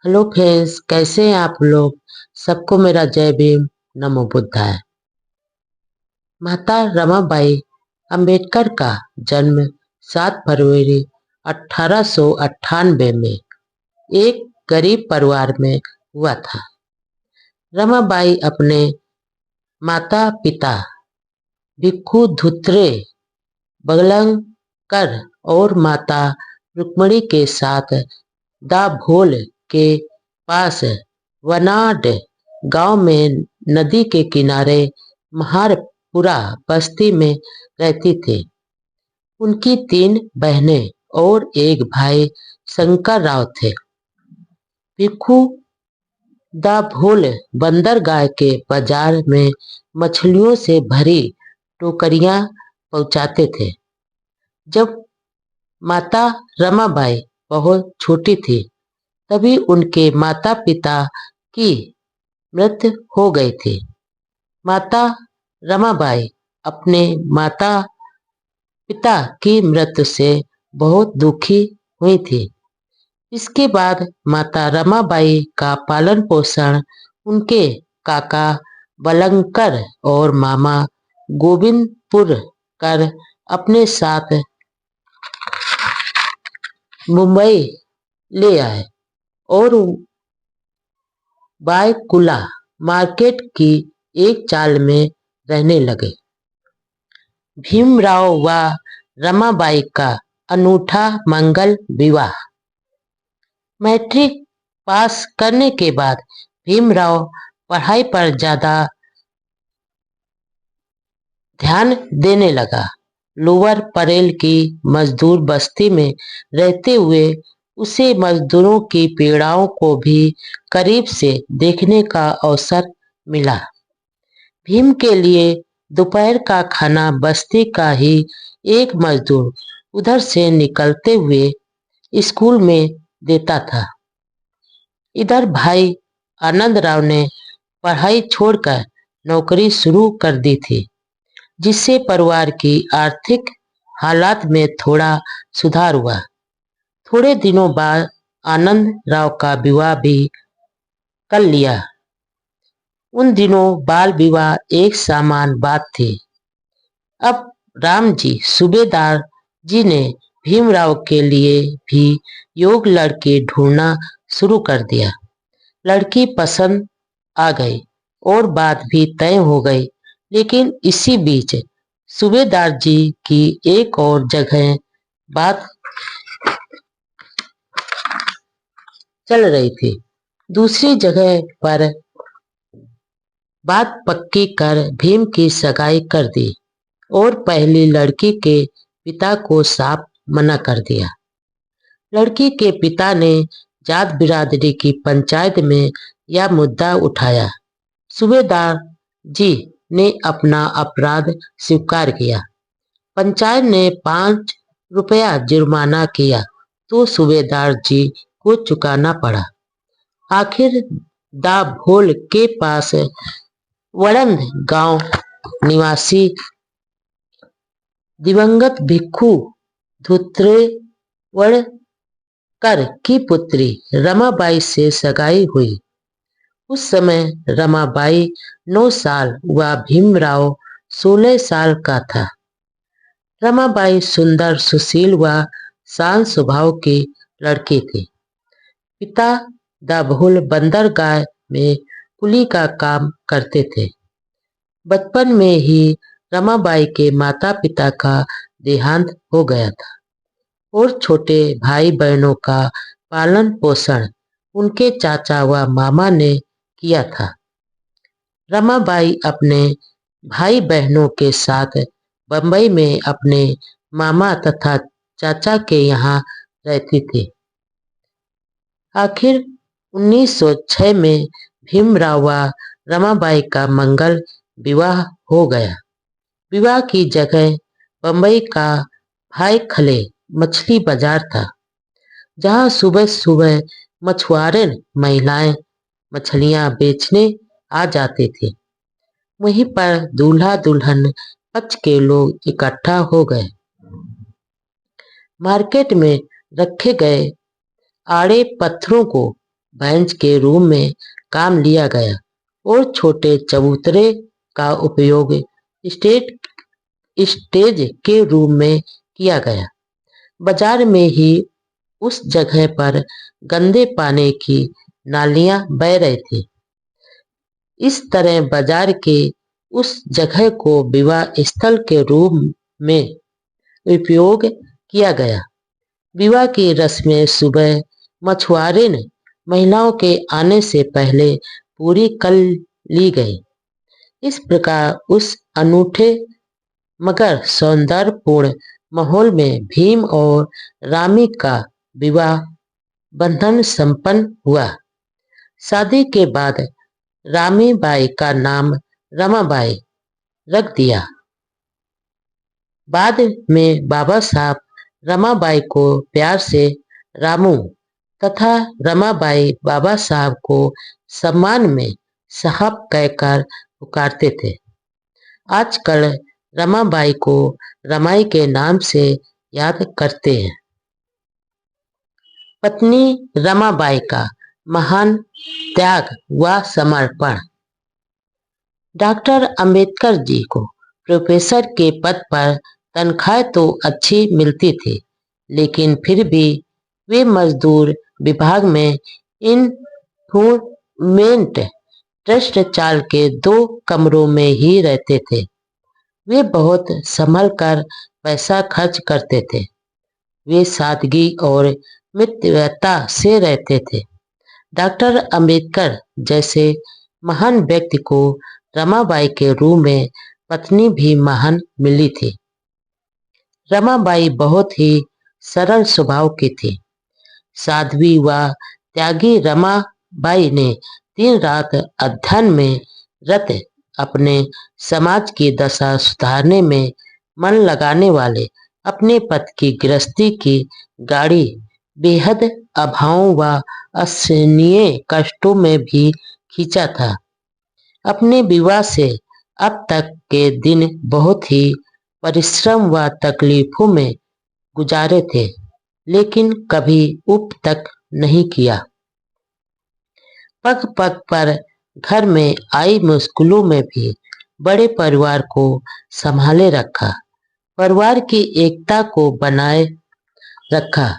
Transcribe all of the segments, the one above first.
Hello friends, कैसे हैं आप लोग। सबको मेरा जय भीम, नमो बुद्धाय। माता रमाबाई अंबेडकर का जन्म 7 फरवरी 1898 में एक गरीब परिवार में हुआ था। रमाबाई अपने माता पिता भिक्खु धुत्रे बगलंकर और माता रुक्मिणी के साथ दाभोल के पास वनाड गांव में नदी के किनारे महारपुरा बस्ती में रहती थी। उनकी 3 बहनें और एक भाई शंकर राव थे। भिक्खू दाभोल बंदरगाह के बाजार में मछलियों से भरी टोकरियां पहुंचाते थे। जब माता रमाबाई बहुत छोटी थी तभी उनके माता पिता की मृत्यु हो गई थी। माता रमाबाई अपने माता पिता की मृत्यु से बहुत दुखी हुई थी। इसके बाद माता रमाबाई का पालन पोषण उनके काका बलंकर और मामा गोविंदपुर कर अपने साथ मुंबई ले आए और बायकुला मार्केट की एक चाल में रहने लगे। भीमराव व रमाबाई का अनूठा मंगल विवाह। मैट्रिक पास करने के बाद भीमराव पढ़ाई पर ज्यादा ध्यान देने लगा। लोअर परेल की मजदूर बस्ती में रहते हुए उसे मजदूरों की पीड़ाओं को भी करीब से देखने का अवसर मिला। भीम के लिए दोपहर का खाना बस्ती का ही एक मजदूर उधर से निकलते हुए स्कूल में देता था। इधर भाई आनंदराव ने पढ़ाई छोड़कर नौकरी शुरू कर दी थी, जिससे परिवार की आर्थिक हालात में थोड़ा सुधार हुआ। थोड़े दिनों बाद आनंद राव का विवाह भी कर लिया। उन दिनों बाल विवाह एक सामान्य बात थी। अब रामजी सूबेदार जी ने भीमराव के लिए भी योग्य लड़की ढूंढना शुरू कर दिया। लड़की पसंद आ गई और बात भी तय हो गई। लेकिन इसी बीच सूबेदार जी की एक और जगह बात चल रही थी। दूसरी जगह पर बात पक्की कर भीम की सगाई कर दी और पहली लड़की के पिता को साफ मना कर दिया। लड़की के पिता ने जात बिरादरी की पंचायत में यह मुद्दा उठाया। सूबेदार जी ने अपना अपराध स्वीकार किया। पंचायत ने 5 रुपया जुर्माना किया तो सूबेदार जी को चुकाना पड़ा। आखिर दाभोल के पास वड़ंद गांव निवासी दिवंगत भिक्खु धुत्रेवड़कर की पुत्री रमाबाई से सगाई हुई। उस समय रमाबाई 9 साल व भीमराव 16 साल का था। रमाबाई सुंदर, सुशील व शांत स्वभाव की लड़की थी। पिता दाभोल बंदरगाह में कुली का काम करते थे। बचपन में ही रमाबाई के माता पिता का देहांत हो गया था और छोटे भाई बहनों का पालन पोषण उनके चाचा व मामा ने किया था। रमाबाई अपने भाई बहनों के साथ बंबई में अपने मामा तथा चाचा के यहाँ रहती थी। आखिर 1906 में भीमराव व रमाबाई का मंगल विवाह हो गया। विवाह की जगह बंबई का भाई खले मछली बाजार था, जहां सुबह सुबह मछुआरे महिलाएं मछलियां बेचने आ जाते थे। वहीं पर दूल्हा दुल्हन पक्ष के लोग इकट्ठा हो गए। मार्केट में रखे गए आड़े पत्थरों को बेंच के रूम में काम लिया गया और छोटे चबूतरे का उपयोग स्टेज स्टेज के रूम में किया गया। बाजार में ही उस जगह पर गंदे पानी की नालियां बह रही थी। इस तरह बाजार के उस जगह को विवाह स्थल के रूप में उपयोग किया गया। विवाह की रस्में सुबह मछुआरे महिलाओं के आने से पहले पूरी कर ली गई। इस प्रकार उस अनूठे मगर सौंदर्यपूर्ण माहौल में भीम और रामी का विवाह बंधन संपन्न हुआ। शादी के बाद रामीबाई का नाम रमाबाई रख दिया। बाद में बाबा साहब रमाबाई को प्यार से रामू तथा रमाबाई बाबा साहब को सम्मान में साहब कहकर पुकारते थे। आजकल रमाबाई को रमाई के नाम से याद करते हैं। पत्नी रमाबाई का महान त्याग व समर्पण। डॉक्टर अंबेडकर जी को प्रोफेसर के पद पर तनख्वाह तो अच्छी मिलती थी, लेकिन फिर भी वे मजदूर विभाग में इन्फ्लूमेंट ट्रस्ट चाल के 2 कमरों में ही रहते थे। वे बहुत संभल कर पैसा खर्च करते थे। वे सादगी और मितव्ययता से रहते थे। डॉक्टर अंबेडकर जैसे महान व्यक्ति को रमाबाई के रूप में पत्नी भी महान मिली थी। रमाबाई बहुत ही सरल स्वभाव की थी। साध्वी व त्यागी रमाबाई ने दिन रात अध्ययन में रत अपने समाज की दशा सुधारने में मन लगाने वाले अपने पति की गृहस्थी की गाड़ी बेहद अभावों व असहनीय कष्टों में भी खींचा था। अपने विवाह से अब तक के दिन बहुत ही परिश्रम व तकलीफों में गुजारे थे, लेकिन कभी उप तक नहीं किया। पग पग पर घर में आई मुश्किलों में भी बड़े परिवार को संभाले रखा, परिवार की एकता को बनाए रखा।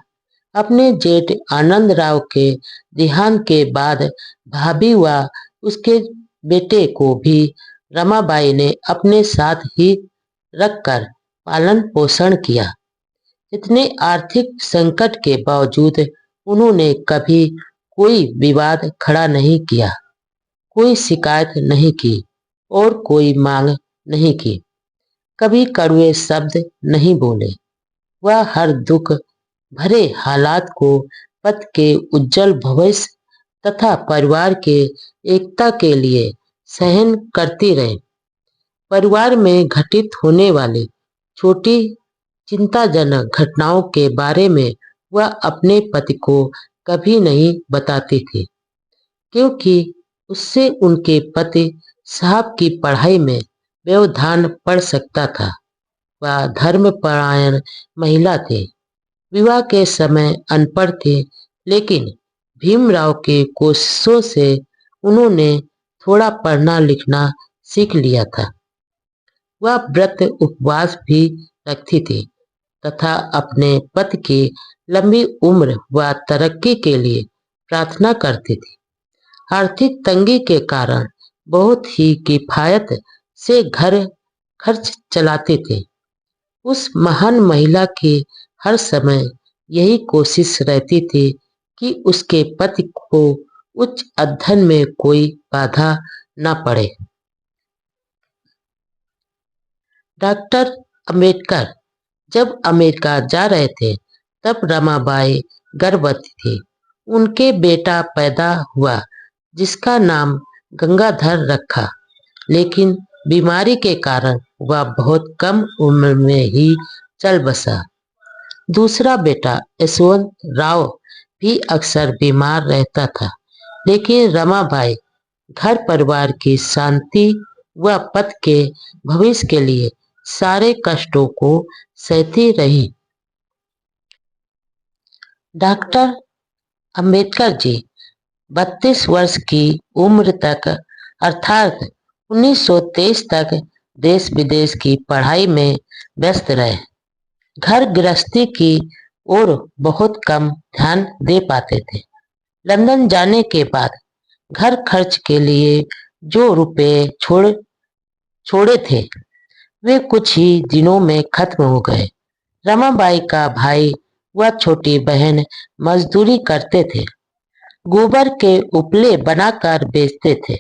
अपने जेठ आनंद राव के देहांत के बाद भाभी व उसके बेटे को भी रमाबाई ने अपने साथ ही रखकर पालन पोषण किया। इतने आर्थिक संकट के बावजूद उन्होंने कभी कोई विवाद खड़ा नहीं किया, कोई शिकायत नहीं की और कोई मांग नहीं की। कभी कड़वे शब्द नहीं बोले। वह हर दुख भरे हालात को पति के उज्जवल भविष्य तथा परिवार के एकता के लिए सहन करती रहे। परिवार में घटित होने वाली छोटी चिंताजनक घटनाओं के बारे में वह अपने पति को कभी नहीं बताती थी, क्योंकि उससे उनके पति साहब की पढ़ाई में व्यवधान पड़ सकता था। वह धर्मपरायण महिला थे। विवाह के समय अनपढ़ थे, लेकिन भीमराव के कोशिशों से उन्होंने थोड़ा पढ़ना लिखना सीख लिया था। वह व्रत उपवास भी रखती थी तथा अपने पति की लंबी उम्र व तरक्की के लिए प्रार्थना करती थी। आर्थिक तंगी के कारण बहुत ही किफायत से घर खर्च चलाते थे। उस महान महिला की हर समय यही कोशिश रहती थी कि उसके पति को उच्च अध्ययन में कोई बाधा न पड़े। डॉक्टर अंबेडकर जब अमेरिका जा रहे थे, तब रमाबाई गर्भवती थी। उनके बेटा पैदा हुआ, जिसका नाम गंगाधर रखा, लेकिन बीमारी के कारण वह बहुत कम उम्र में ही चल बसा। दूसरा बेटा यशवंत राव भी अक्सर बीमार रहता था, लेकिन रमाबाई घर परिवार की शांति व पति के भविष्य के लिए सारे कष्टों को सहती रही। डॉक्टर अंबेडकर जी 32 वर्ष की उम्र तक अर्थात 1923 तक देश विदेश की पढ़ाई में व्यस्त रहे। घर गृहस्थी की ओर बहुत कम ध्यान दे पाते थे। लंदन जाने के बाद घर खर्च के लिए जो रुपए छोड़े थे वे कुछ ही दिनों में खत्म हो गए। रमाबाई का भाई व छोटी बहन मजदूरी करते थे, गोबर के उपले बनाकर बेचते थे।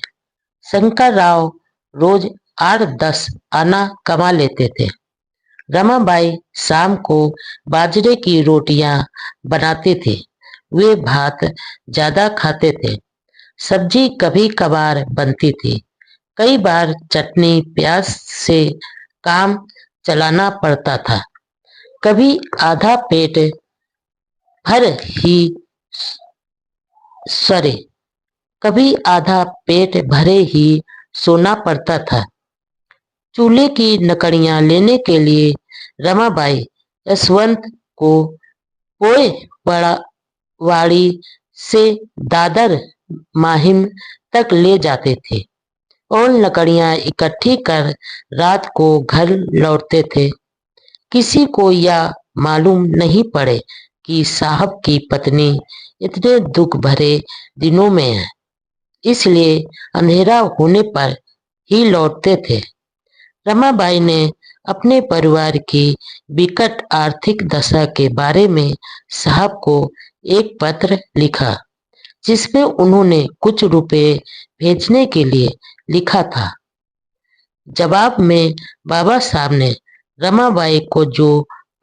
शंकर राव रोज 8-10 आना कमा लेते थे। रमाबाई शाम को बाजरे की रोटियां बनाती थी। वे भात ज्यादा खाते थे। सब्जी कभी कभार बनती थी। कई बार चटनी प्याज से काम चलाना पड़ता था। कभी आधा पेट भर ही सरे कभी आधा पेट भरे ही सोना पड़ता था। चूल्हे की लकड़ियां लेने के लिए रमाबाई यशवंत को पोए वाड़ी से दादर माहिम तक ले जाते थे और लकड़ियां इकट्ठी कर रात को घर लौटते थे। किसी को यह मालूम नहीं पड़े कि साहब की पत्नी इतने दुख भरे दिनों में है, इसलिए अंधेरा होने पर ही लौटते थे। रमाबाई ने अपने परिवार की विकट आर्थिक दशा के बारे में साहब को एक पत्र लिखा, जिसमें उन्होंने कुछ रुपए भेजने के लिए लिखा था। जवाब में बाबा साहब ने रमाबाई को जो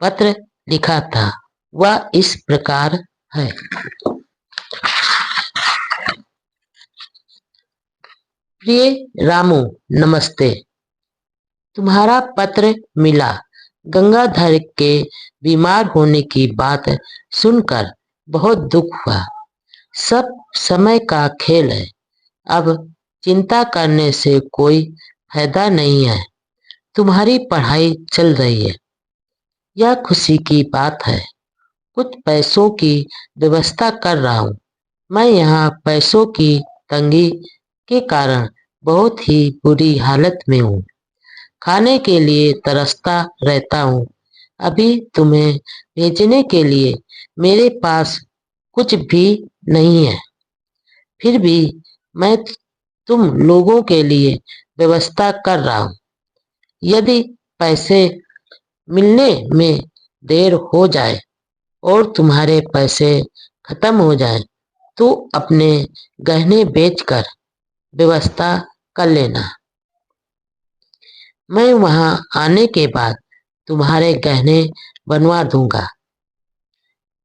पत्र लिखा था वह इस प्रकार है। प्रिय रामू, नमस्ते। तुम्हारा पत्र मिला। गंगाधर के बीमार होने की बात सुनकर बहुत दुख हुआ। सब समय का खेल है। अब चिंता करने से कोई फायदा नहीं है। तुम्हारी पढ़ाई चल रही है, यह खुशी की बात है। कुछ पैसों की व्यवस्था कर रहा हूँ। मैं यहाँ पैसों की तंगी के कारण बहुत ही बुरी हालत में हूँ। खाने के लिए तरसता रहता हूँ। अभी तुम्हें भेजने के लिए मेरे पास कुछ भी नहीं है, फिर भी मैं तुम लोगों के लिए व्यवस्था कर रहा हूँ। यदि पैसे मिलने में देर हो जाए और तुम्हारे पैसे खत्म हो जाए तो अपने गहने बेचकर व्यवस्था कर लेना। मैं वहां आने के बाद तुम्हारे गहने बनवा दूंगा।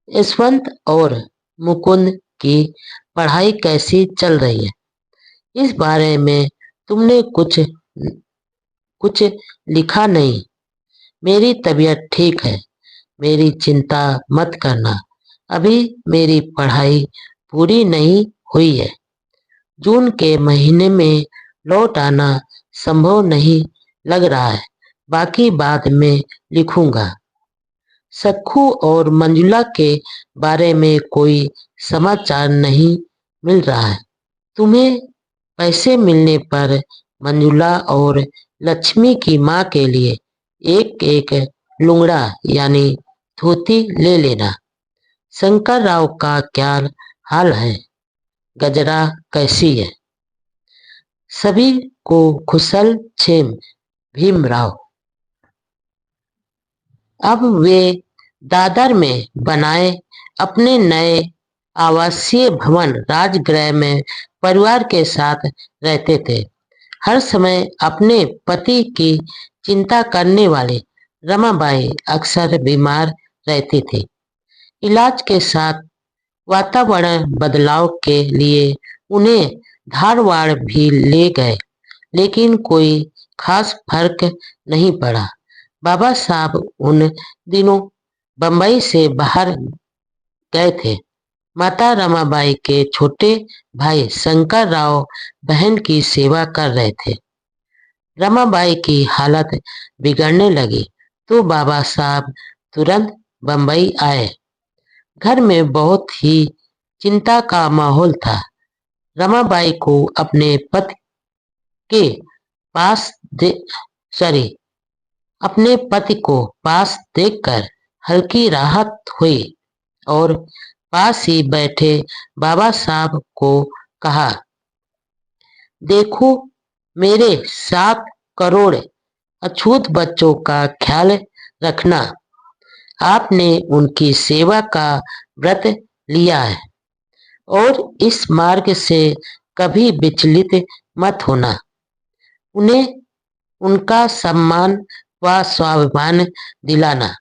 यशवंत और मुकुंद की पढ़ाई कैसी चल रही है, इस बारे में तुमने कुछ लिखा नहीं। मेरी तबीयत ठीक है, मेरी चिंता मत करना। अभी मेरी पढ़ाई पूरी नहीं हुई है। जून के महीने में लौट आना संभव नहीं लग रहा है। बाकी बाद में लिखूंगा। सखू और मंजुला के बारे में कोई समाचार नहीं मिल रहा है। तुम्हें पैसे मिलने पर मंजुला और लक्ष्मी की माँ के लिए एक एक लुंगड़ा यानी धोती ले लेना। शंकर राव का क्या हाल है? गजरा कैसी है? सभी को कुशल क्षेम, भीमराव। अब वे दादर में बनाए अपने नए आवासीय भवन राजगृह में परिवार के साथ रहते थे। हर समय अपने पति की चिंता करने वाले रमाबाई अक्सर बीमार रहती थी। इलाज के साथ वातावरण बदलाव के लिए उन्हें धारवाड़ भी ले गए, लेकिन कोई खास फर्क नहीं पड़ा। बाबा साहब उन दिनों बंबई से बाहर गए थे। माता रमाबाई के छोटे भाई शंकर राव बहन की सेवा कर रहे थे। रमाबाई की हालत बिगड़ने लगी तो बाबा साहब तुरंत बंबई आए। घर में बहुत ही चिंता का माहौल था। रमाबाई को अपने पति के पास दे सॉरी अपने पति को पास देखकर हल्की राहत हुई और पास ही बैठे बाबा साहब को कहा, देखो, मेरे 7 करोड़ अछूत बच्चों का ख्याल रखना। आपने उनकी सेवा का व्रत लिया है और इस मार्ग से कभी विचलित मत होना। उन्हें उनका सम्मान व स्वाभिमान दिलाना।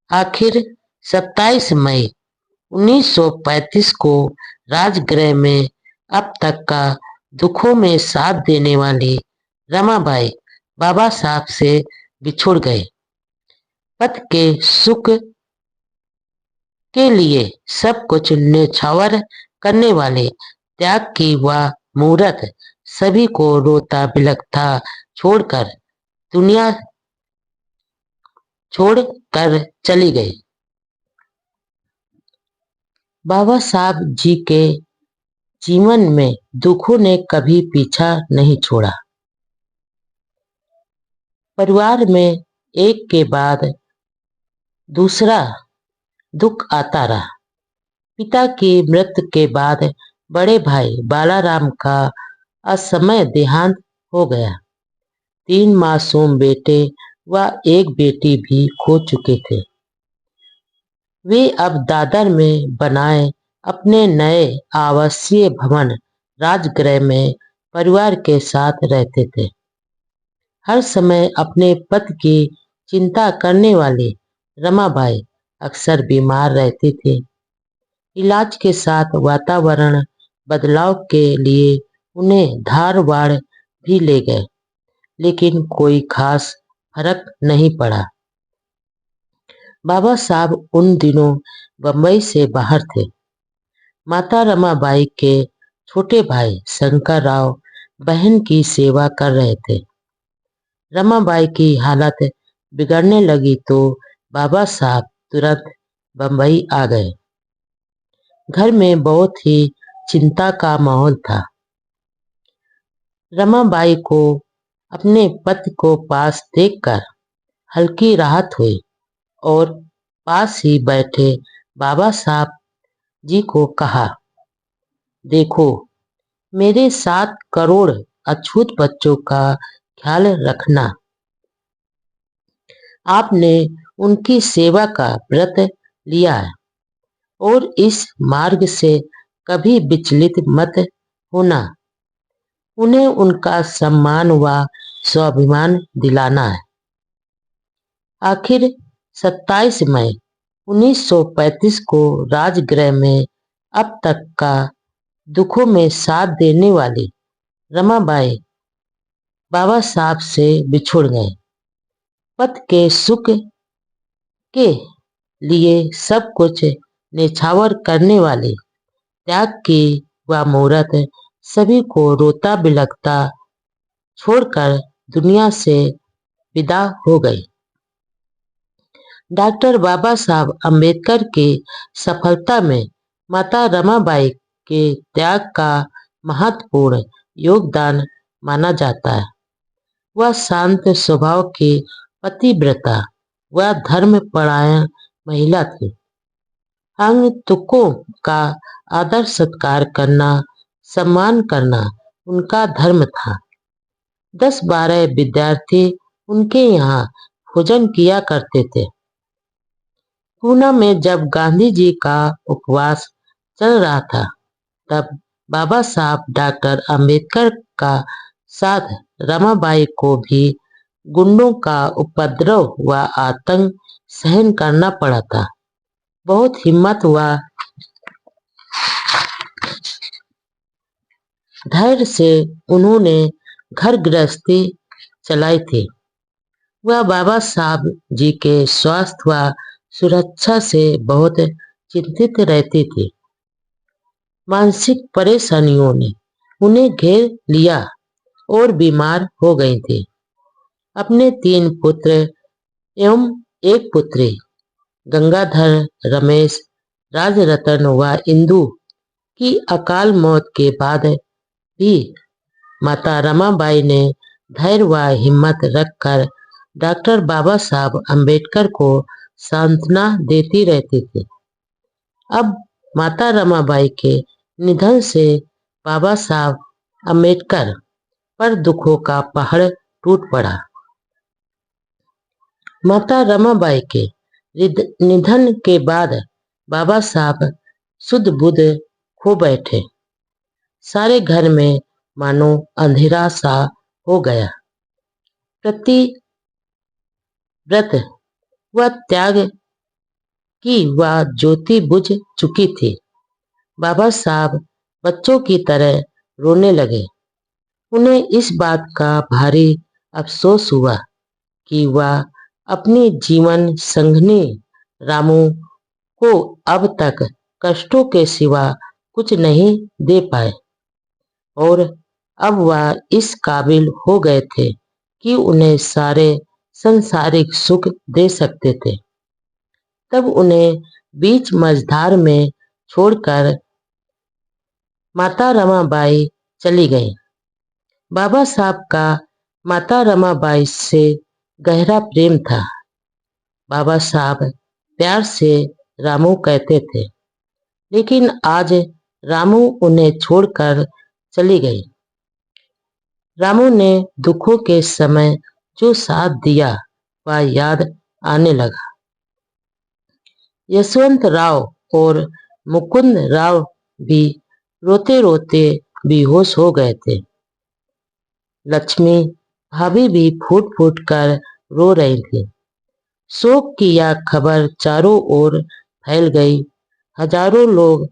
आखिर 27 मई 1935 को राजगृह में अब तक का दुखों में साथ देने वाली रमाबाई बाबा साहब से बिछुड़ गए। पति के सुख के लिए सब कुछ न्यौछावर करने वाले त्याग की वह मूरत सभी को रोता बिलखता छोड़कर दुनिया छोड़ कर चली गई। बाबा साहब जी के जीवन में दुखों ने कभी पीछा नहीं छोड़ा। परिवार में एक के बाद दूसरा दुख आता रहा। पिता की मृत्यु के बाद बड़े भाई बालाराम का असमय देहांत हो गया। 3 मासूम बेटे व एक बेटी भी खो चुके थे। वे अब दादर में बनाए अपने नए आवासीय भवन राजगृह में परिवार के साथ रहते थे। हर समय अपने पति की चिंता करने वाली रमाबाई अक्सर बीमार रहती थी। इलाज के साथ वातावरण बदलाव के लिए उन्हें धारवाड़ भी ले गए, लेकिन कोई खास फर्क नहीं पड़ा। बाबा साहब उन दिनों बंबई से बाहर थे। माता रमाबाई के छोटे भाई शंकर राव बहन की सेवा कर रहे थे। रमाबाई की हालत बिगड़ने लगी तो बाबा साहब तुरंत बंबई आ गए। घर में बहुत ही चिंता का माहौल था। रमाबाई को अपने पति को पास देखकर हल्की राहत हुई और पास ही बैठे बाबा साहब जी को कहा, देखो, मेरे 7 करोड़ अछूत बच्चों का ख्याल रखना। आपने उनकी सेवा का व्रत लिया है और इस मार्ग से कभी विचलित मत होना। उन्हें उनका सम्मान व स्वाभिमान दिलाना है। आखिर 27 मई 1935 को राजगृह में अब तक का दुखों में साथ देने वाली रमाबाई बाबा साहब से बिछुड़ गए। पति के सुख के लिए सब कुछ न्यौछावर करने वाली त्याग की वह मूरत सभी को रोता बिलखता छोड़कर दुनिया से विदा हो गई। डॉक्टर बाबा साहब अम्बेडकर की सफलता में माता रमाबाई के त्याग का महत्वपूर्ण योगदान माना जाता है। वह शांत स्वभाव की पतिव्रता व धर्मपरायण महिला थी। आगंतुकों का आदर सत्कार करना, सम्मान करना उनका धर्म था। 10-12 विद्यार्थी उनके यहाँ भोजन किया करते थे। पूना में जब गांधी जी का उपवास चल रहा था, तब बाबा साहब डॉक्टर अम्बेडकर का साथ रमाबाई को भी गुंडों का उपद्रव व आतंक सहन करना पड़ा था। बहुत हिम्मत व धैर्य से उन्होंने घर गृहस्थी चलाई थी। वह बाबा साहब जी के स्वास्थ्य व सुरक्षा से बहुत चिंतित रहती थी। मानसिक परेशानियों ने उन्हें घेर लिया और बीमार हो गई थी। अपने 3 पुत्र एवं एक पुत्री गंगाधर, रमेश, राजरतन व इंदु कि अकाल मौत के बाद भी माता रमाबाई ने धैर्य व हिम्मत रखकर डॉक्टर बाबा साहब अम्बेडकर को सांत्वना देती रहती थी। अब माता रमाबाई के निधन से बाबा साहब अम्बेडकर पर दुखों का पहाड़ टूट पड़ा। माता रमाबाई के निधन के बाद बाबा साहब शुद्ध बुद्ध खो बैठे। सारे घर में मानो अंधेरा सा हो गया। प्रतिव्रत व त्याग की वह ज्योति बुझ चुकी थी। बाबा साहब बच्चों की तरह रोने लगे। उन्हें इस बात का भारी अफसोस हुआ कि वह अपनी जीवन संगिनी रामू को अब तक कष्टों के सिवा कुछ नहीं दे पाए और अब वह इस काबिल हो गए थे कि उन्हें सारे संसारिक सुख दे सकते थे। तब उन्हें बीच मझधार में छोड़कर माता रमाबाई चली गईं। बाबा साहब का माता रमाबाई से गहरा प्रेम था। बाबा साहब प्यार से रामू कहते थे, लेकिन आज रामू उन्हें छोड़कर चली गई। रामू ने दुखों के समय जो साथ दिया वह याद आने लगा। यशवंत राव और मुकुंद राव भी रोते रोते बेहोश हो गए थे। लक्ष्मी भाभी भी फूट फूट कर रो रही थी। शोक की यह खबर चारों ओर फैल गई। हजारों लोग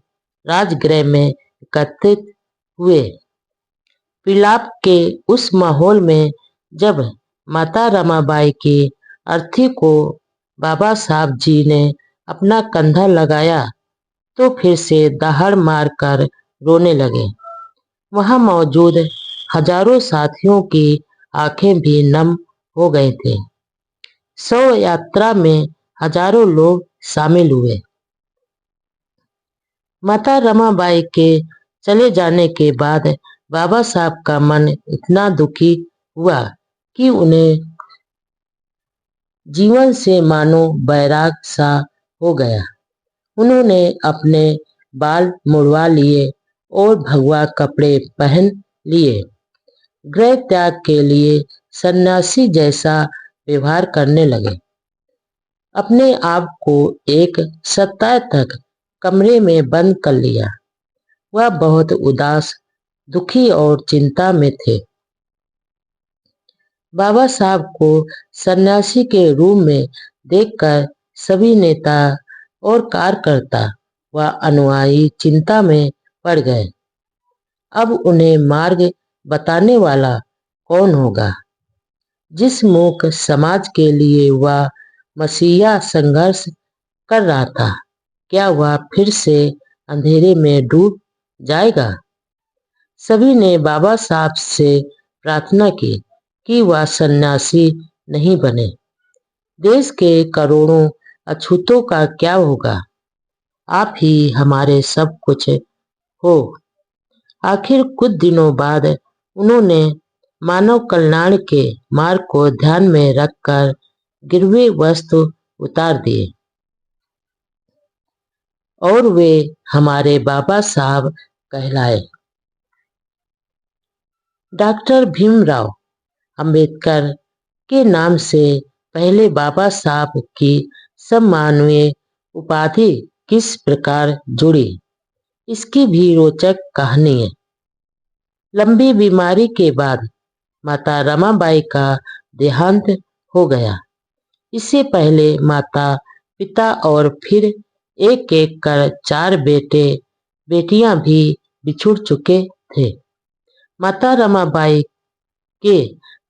राजगृह में एकत्रित हुए। विलाप के उस माहौल में जब माता रमाबाई की अर्थी को बाबा साहब जी ने अपना कंधा लगाया तो फिर से दहाड़ मारकर रोने लगे। वहां मौजूद हजारों साथियों की आंखें भी नम हो गई थी। शव यात्रा में हजारों लोग शामिल हुए। माता रमाबाई के चले जाने के बाद बाबा साहब का मन इतना दुखी हुआ कि उन्हें जीवन से मानो बैराग सा हो गया। उन्होंने अपने बाल मुड़वा लिए और भगवा कपड़े पहन लिए। गृह त्याग के लिए सन्यासी जैसा व्यवहार करने लगे। अपने आप को एक सप्ताह तक कमरे में बंद कर लिया। वह बहुत उदास, दुखी और चिंता में थे। बाबा साहब को सन्यासी के रूप में देखकर सभी नेता और कार्यकर्ता व अनुयायी चिंता में पड़ गए। अब उन्हें मार्ग बताने वाला कौन होगा? जिस मूक समाज के लिए वह मसीहा संघर्ष कर रहा था, क्या वह फिर से अंधेरे में डूब जाएगा? सभी ने बाबा साहब से प्रार्थना की कि वह सन्यासी नहीं बने। देश के करोड़ों अछूतों का क्या होगा? आप ही हमारे सब कुछ हो। आखिर कुछ दिनों बाद उन्होंने मानव कल्याण के मार्ग को ध्यान में रखकर गिरवे वस्त्र उतार दिए और वे हमारे बाबा साहब कहलाए। डॉक्टर भीमराव अंबेडकर के नाम से पहले बाबा साहब की सम्माननीय उपाधि किस प्रकार जुड़ी, इसकी भी रोचक कहानी है। लंबी बीमारी के बाद माता रमाबाई का देहांत हो गया। इससे पहले माता पिता और फिर एक एक कर 4 बेटे बेटियां भी बिछुड़ चुके थे। माता रमाबाई के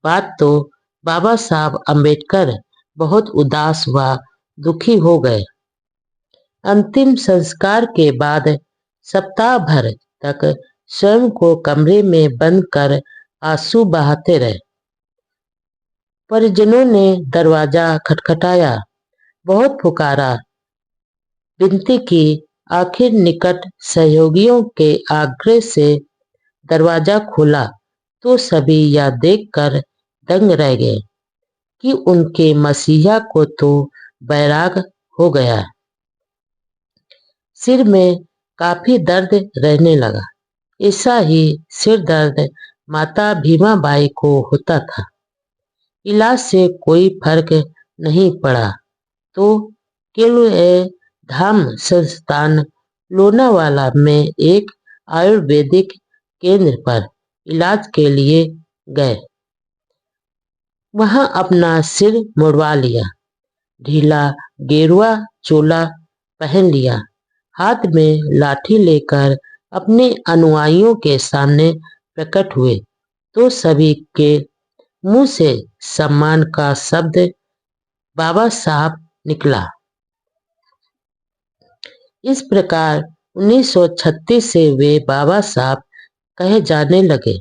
बाद तो बाबा साहब अम्बेडकर बहुत उदास व दुखी हो गए। अंतिम संस्कार के बाद सप्ताह भर तक स्वयं को कमरे में बंद कर आंसू बहाते रहे। परिजनों ने दरवाजा खटखटाया, बहुत पुकारा, विनती की, आखिर निकट सहयोगियों के आग्रह से दरवाजा खोला तो सभी यह देखकर दंग रह गए कि उनके मसीहा को तो बैराग हो गया। सिर में काफी दर्द रहने लगा। ऐसा ही सिर दर्द माता भीमाबाई को होता था। इलाज से कोई फर्क नहीं पड़ा तो केलुए धाम संस्थान लोनावाला में एक आयुर्वेदिक केंद्र पर इलाज के लिए गए। वहां अपना सिर मुड़वा लिया, ढीला गेरुआ चोला पहन लिया, हाथ में लाठी लेकर अपने अनुयायियों के सामने प्रकट हुए तो सभी के मुंह से सम्मान का शब्द बाबा साहब निकला। इस प्रकार 1936 से वे बाबा साहब कहे जाने लगे।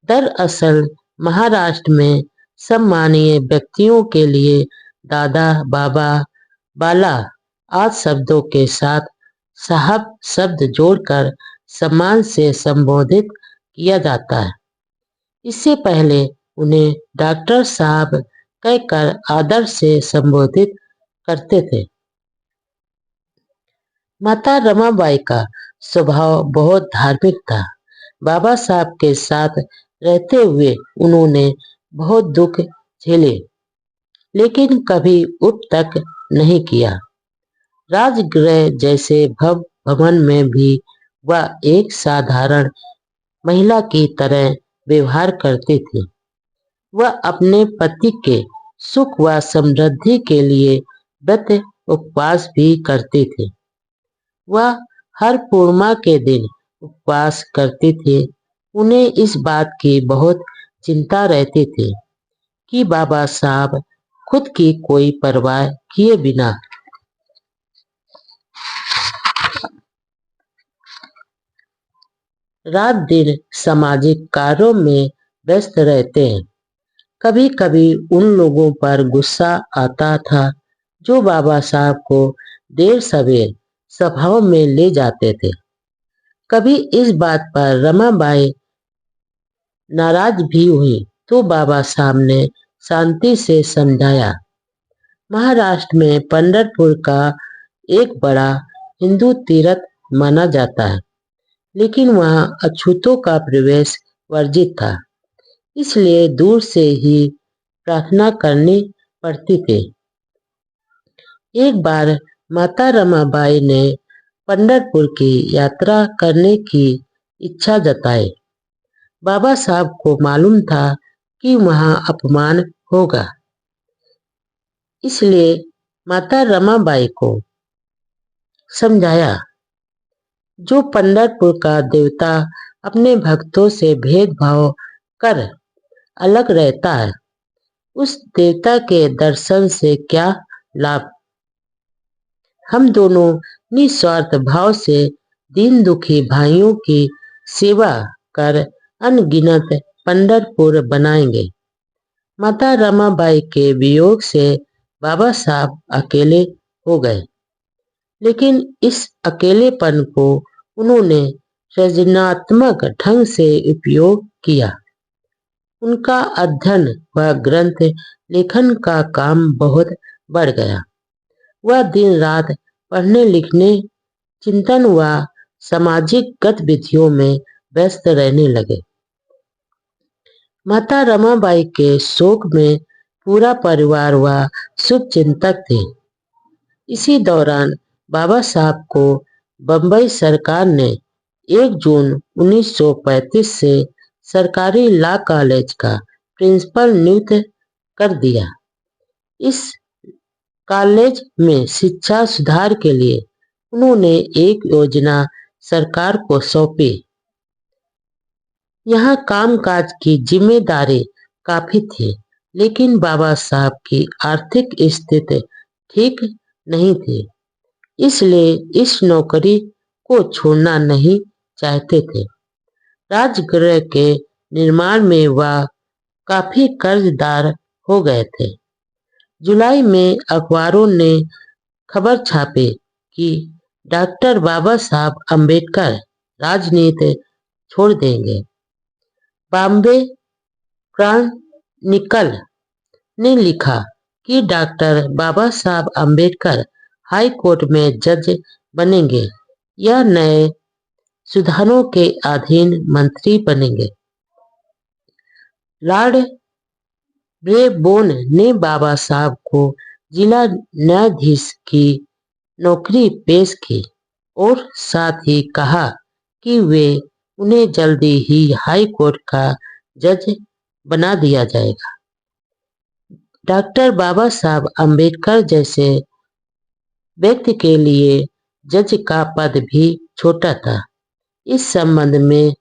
दरअसल महाराष्ट्र में सम्मानीय व्यक्तियों के लिए दादा, बाबा, बाला आदि शब्दों के साथ साहब शब्द जोड़कर सम्मान से संबोधित किया जाता है। इससे पहले उन्हें डॉक्टर साहब कहकर आदर से संबोधित करते थे। माता रमाबाई का स्वभाव बहुत धार्मिक था। बाबा साहब के साथ रहते हुए उन्होंने बहुत दुख झेले, लेकिन कभी उठ तक नहीं किया। राजगृह जैसे भवन में भी वह एक साधारण महिला की तरह व्यवहार करती थी। वह अपने पति के सुख व समृद्धि के लिए व्रत उपवास भी करती थी। वह हर पूर्णिमा के दिन उपवास करती थी। उन्हें इस बात की बहुत चिंता रहती थी कि बाबा साहब खुद की कोई परवाह किए बिना रात दिन सामाजिक कार्यों में व्यस्त रहते हैं। कभी कभी उन लोगों पर गुस्सा आता था जो बाबा साहब को देर सवेर सभाओं में ले जाते थे। कभी इस बात पर रमाबाई नाराज भी हुई तो बाबा साहब ने शांति से समझाया। महाराष्ट्र में पंढरपुर का एक बड़ा हिंदू तीर्थ माना जाता है, लेकिन वहां अछूतों का प्रवेश वर्जित था, इसलिए दूर से ही प्रार्थना करनी पड़ती थी। एक बार माता रमाबाई ने पंढरपुर की यात्रा करने की इच्छा जताई। बाबा साहब को मालूम था कि वहां अपमान होगा, इसलिए माता रमाबाई को समझाया, जो पंढरपुर का देवता अपने भक्तों से भेदभाव कर अलग रहता है, उस देवता के दर्शन से क्या लाभ। हम दोनों निस्वार्थ भाव से दीन दुखी भाइयों की सेवा कर अनगिनत पंढरपुर बनाएंगे। माता रमाबाई के वियोग से बाबा साहब अकेले हो गए, लेकिन इस अकेलेपन को उन्होंने सृजनात्मक ढंग से उपयोग किया। उनका अध्ययन व ग्रंथ लेखन का काम बहुत बढ़ गया। वह दिन रात पढ़ने लिखने, चिंतन व सामाजिक गतिविधियों में व्यस्त रहने लगे। माता रमाबाई के शोक में पूरा परिवार व शुभचिंतक थे। इसी दौरान बाबा साहब को बंबई सरकार ने 1 जून 1935 से सरकारी लॉ कॉलेज का प्रिंसिपल नियुक्त कर दिया। इस कॉलेज में शिक्षा सुधार के लिए उन्होंने एक योजना सरकार को सौंपी। यहाँ कामकाज की जिम्मेदारी काफी थी, लेकिन बाबा साहब की आर्थिक स्थिति ठीक नहीं थी, इसलिए इस नौकरी को छोड़ना नहीं चाहते थे। राजगृह के निर्माण में वह काफी कर्जदार हो गए थे। जुलाई में अखबारों ने खबर छापी कि डॉक्टर बाबा साहब अम्बेडकर राजनीति छोड़ देंगे। बॉम्बे क्रॉनिकल ने लिखा कि डॉक्टर बाबा साहब अम्बेडकर हाई कोर्ट में जज बनेंगे या नए सुधारों के अधीन मंत्री बनेंगे। लॉर्ड ब्रेबोन ने बाबा साहब को जिला न्यायाधीश की नौकरी पेश की और साथ ही कहा कि वे उन्हें जल्दी ही हाई कोर्ट का जज बना दिया जाएगा। डॉक्टर बाबा साहब अम्बेडकर जैसे व्यक्ति के लिए जज का पद भी छोटा था। इस संबंध में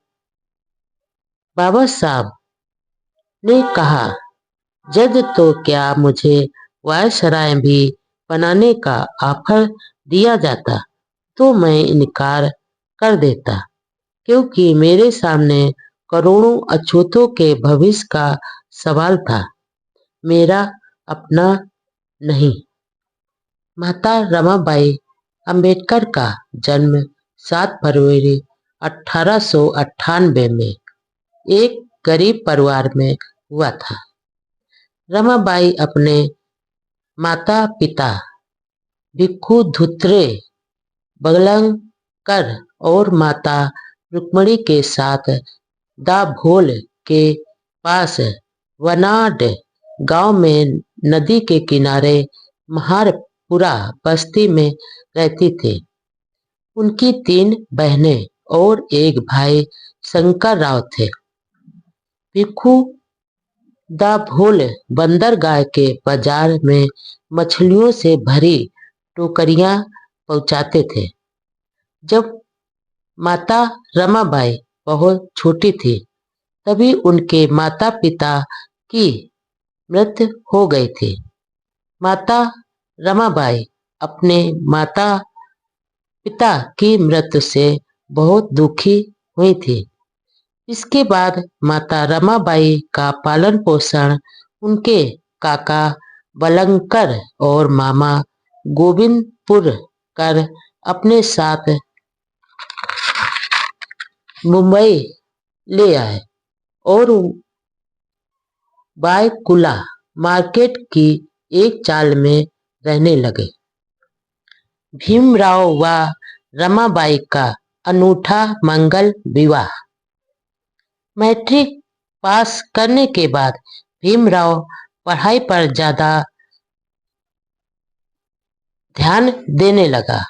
बाबा साहब ने कहा, जज तो क्या, मुझे वायसराय भी बनाने का ऑफर दिया जाता तो मैं इनकार कर देता, क्योंकि मेरे सामने करोड़ों अछूतों के भविष्य का सवाल था, मेरा अपना नहीं। माता रमाबाई अम्बेडकर का जन्म 7 फरवरी 1898 में एक गरीब परिवार में हुआ था। रमाबाई अपने माता पिता भिक्खू धुत्रे बगलंकर और माता रुक्मणी के साथ दाभोल के पास वनाड गांव में नदी के किनारे महारपुरा बस्ती में रहती थी। उनकी 3 बहनें और एक भाई शंकर राव थे। भिक्खू दाभोल बंदरगाह के बाजार में मछलियों से भरी टोकरियां पहुंचाते थे। जब माता रमाबाई बहुत छोटी थी तभी उनके माता पिता की मृत्यु हो गई थी। माता रमाबाई अपने माता पिता की मृत्यु से बहुत दुखी हुई थी। इसके बाद माता रमाबाई का पालन पोषण उनके काका बलंकर और मामा गोविंदपुर कर अपने साथ मुंबई ले आए और बायकुला मार्केट की एक चाल में रहने लगे। भीमराव व रमाबाई का अनूठा मंगल विवाह। मैट्रिक पास करने के बाद भीमराव पढ़ाई पर ज्यादा ध्यान देने लगा।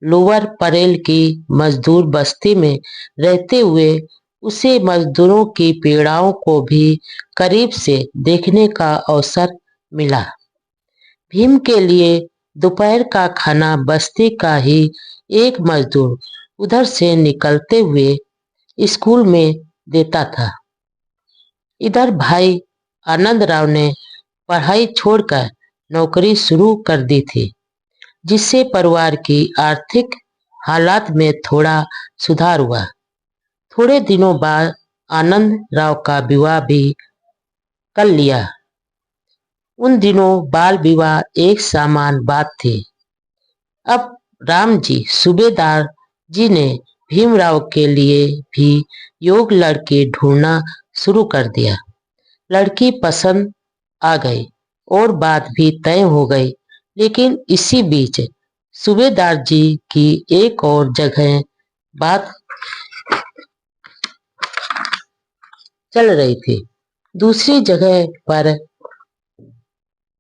लोअर परेल की मजदूर बस्ती में रहते हुए उसे मजदूरों की पीड़ाओं को भी करीब से देखने का अवसर मिला। भीम के लिए दोपहर का खाना बस्ती का ही एक मजदूर उधर से निकलते हुए स्कूल में देता था। इधर भाई आनंदराव ने पढ़ाई छोड़कर नौकरी शुरू कर दी थी, जिससे परिवार की आर्थिक हालात में थोड़ा सुधार हुआ। थोड़े दिनों बाद आनंद राव का विवाह भी कर लिया। उन दिनों बाल विवाह एक सामान्य बात थी। अब रामजी सूबेदार जी ने भीमराव के लिए भी योग्य लड़की ढूंढना शुरू कर दिया। लड़की पसंद आ गई और बात भी तय हो गई, लेकिन इसी बीच सूबेदार जी की एक और जगह बात चल रही थी। दूसरी जगह पर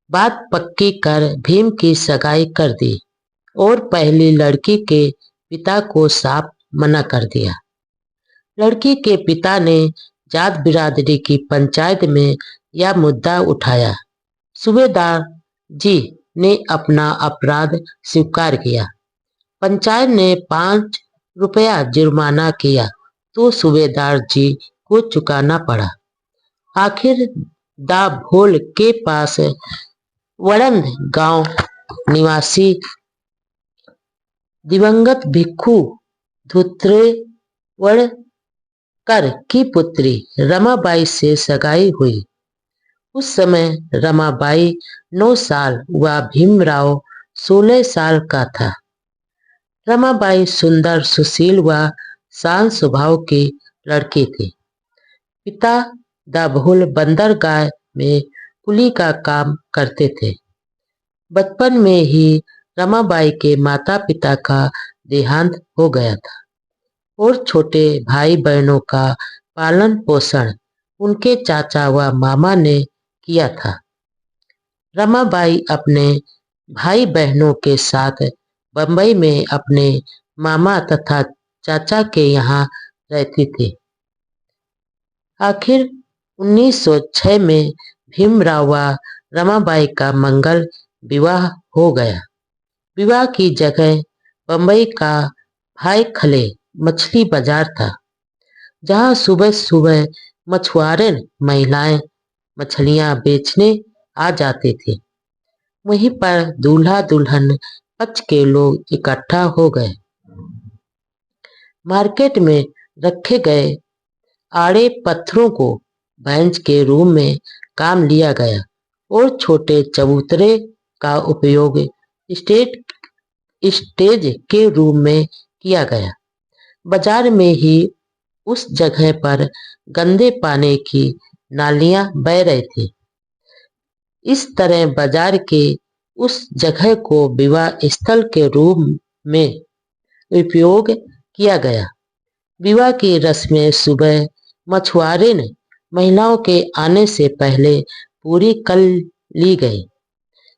बात पक्की कर भीम की सगाई कर दी और पहली लड़की के पिता को साफ मना कर दिया। लड़की के पिता ने जात बिरादरी की पंचायत में यह मुद्दा उठाया। सूबेदार जी ने अपना अपराध स्वीकार किया। पंचायत ने 5 रुपया जुर्माना किया तो सूबेदार जी को चुकाना पड़ा। आखिर दाभोल के पास वड़ंद गांव निवासी दिवंगत भिक्खू धुत्रेवड़कर की पुत्री रमाबाई से सगाई हुई। उस समय रमाबाई 9 साल व भीमराव 16 साल का था। रमाबाई सुंदर, सुशील व शांत स्वभाव की लड़की थी। पिता दाभोल बंदरगाह में कुली का काम करते थे। बचपन में ही रमाबाई के माता पिता का देहांत हो गया था और छोटे भाई बहनों का पालन पोषण उनके चाचा व मामा ने किया था। रमाबाई अपने भाई बहनों के साथ बंबई में अपने मामा तथा चाचा के यहाँ रहती थी। आखिर 1906 में भीमराव व रमाबाई का मंगल विवाह हो गया। विवाह की जगह बंबई का भाई खले मछली बाजार था, जहां सुबह सुबह मछुआरे महिलाएं मछलियां बेचने आ जाते थे। वहीं पर दूल्हा दुल्हन पक्ष के लोग इकट्ठा हो गए। मार्केट में रखे गए आड़े पत्थरों को बेंच के रूप में काम लिया गया और छोटे चबूतरे का उपयोग स्टेज के रूप में किया गया। बाजार में ही उस जगह पर गंदे पानी की नालियां बह रही थी। इस तरह बाजार के उस जगह को विवाह स्थल के रूप में उपयोग किया गया। विवाह की रस्में सुबह मछुआरे महिलाओं के आने से पहले पूरी कर ली गई।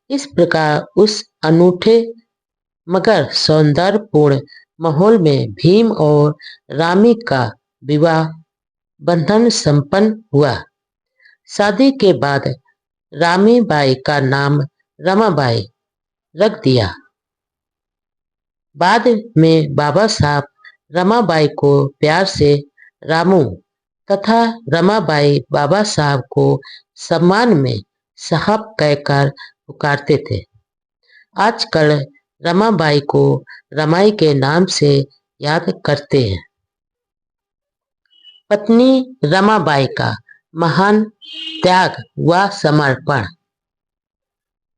इस प्रकार उस अनूठे मगर सौंदर्यपूर्ण माहौल में भीम और रामी का विवाह बंधन संपन्न हुआ। शादी के बाद रामीबाई का नाम रमाबाई रख दिया। बाद में बाबा साहब रमाबाई को प्यार से रामू तथा रमाबाई बाबा साहब को सम्मान में साहब कहकर पुकारते थे। आजकल रमाबाई को रमाई के नाम से याद करते हैं। पत्नी रमाबाई का महान त्याग व समर्पण।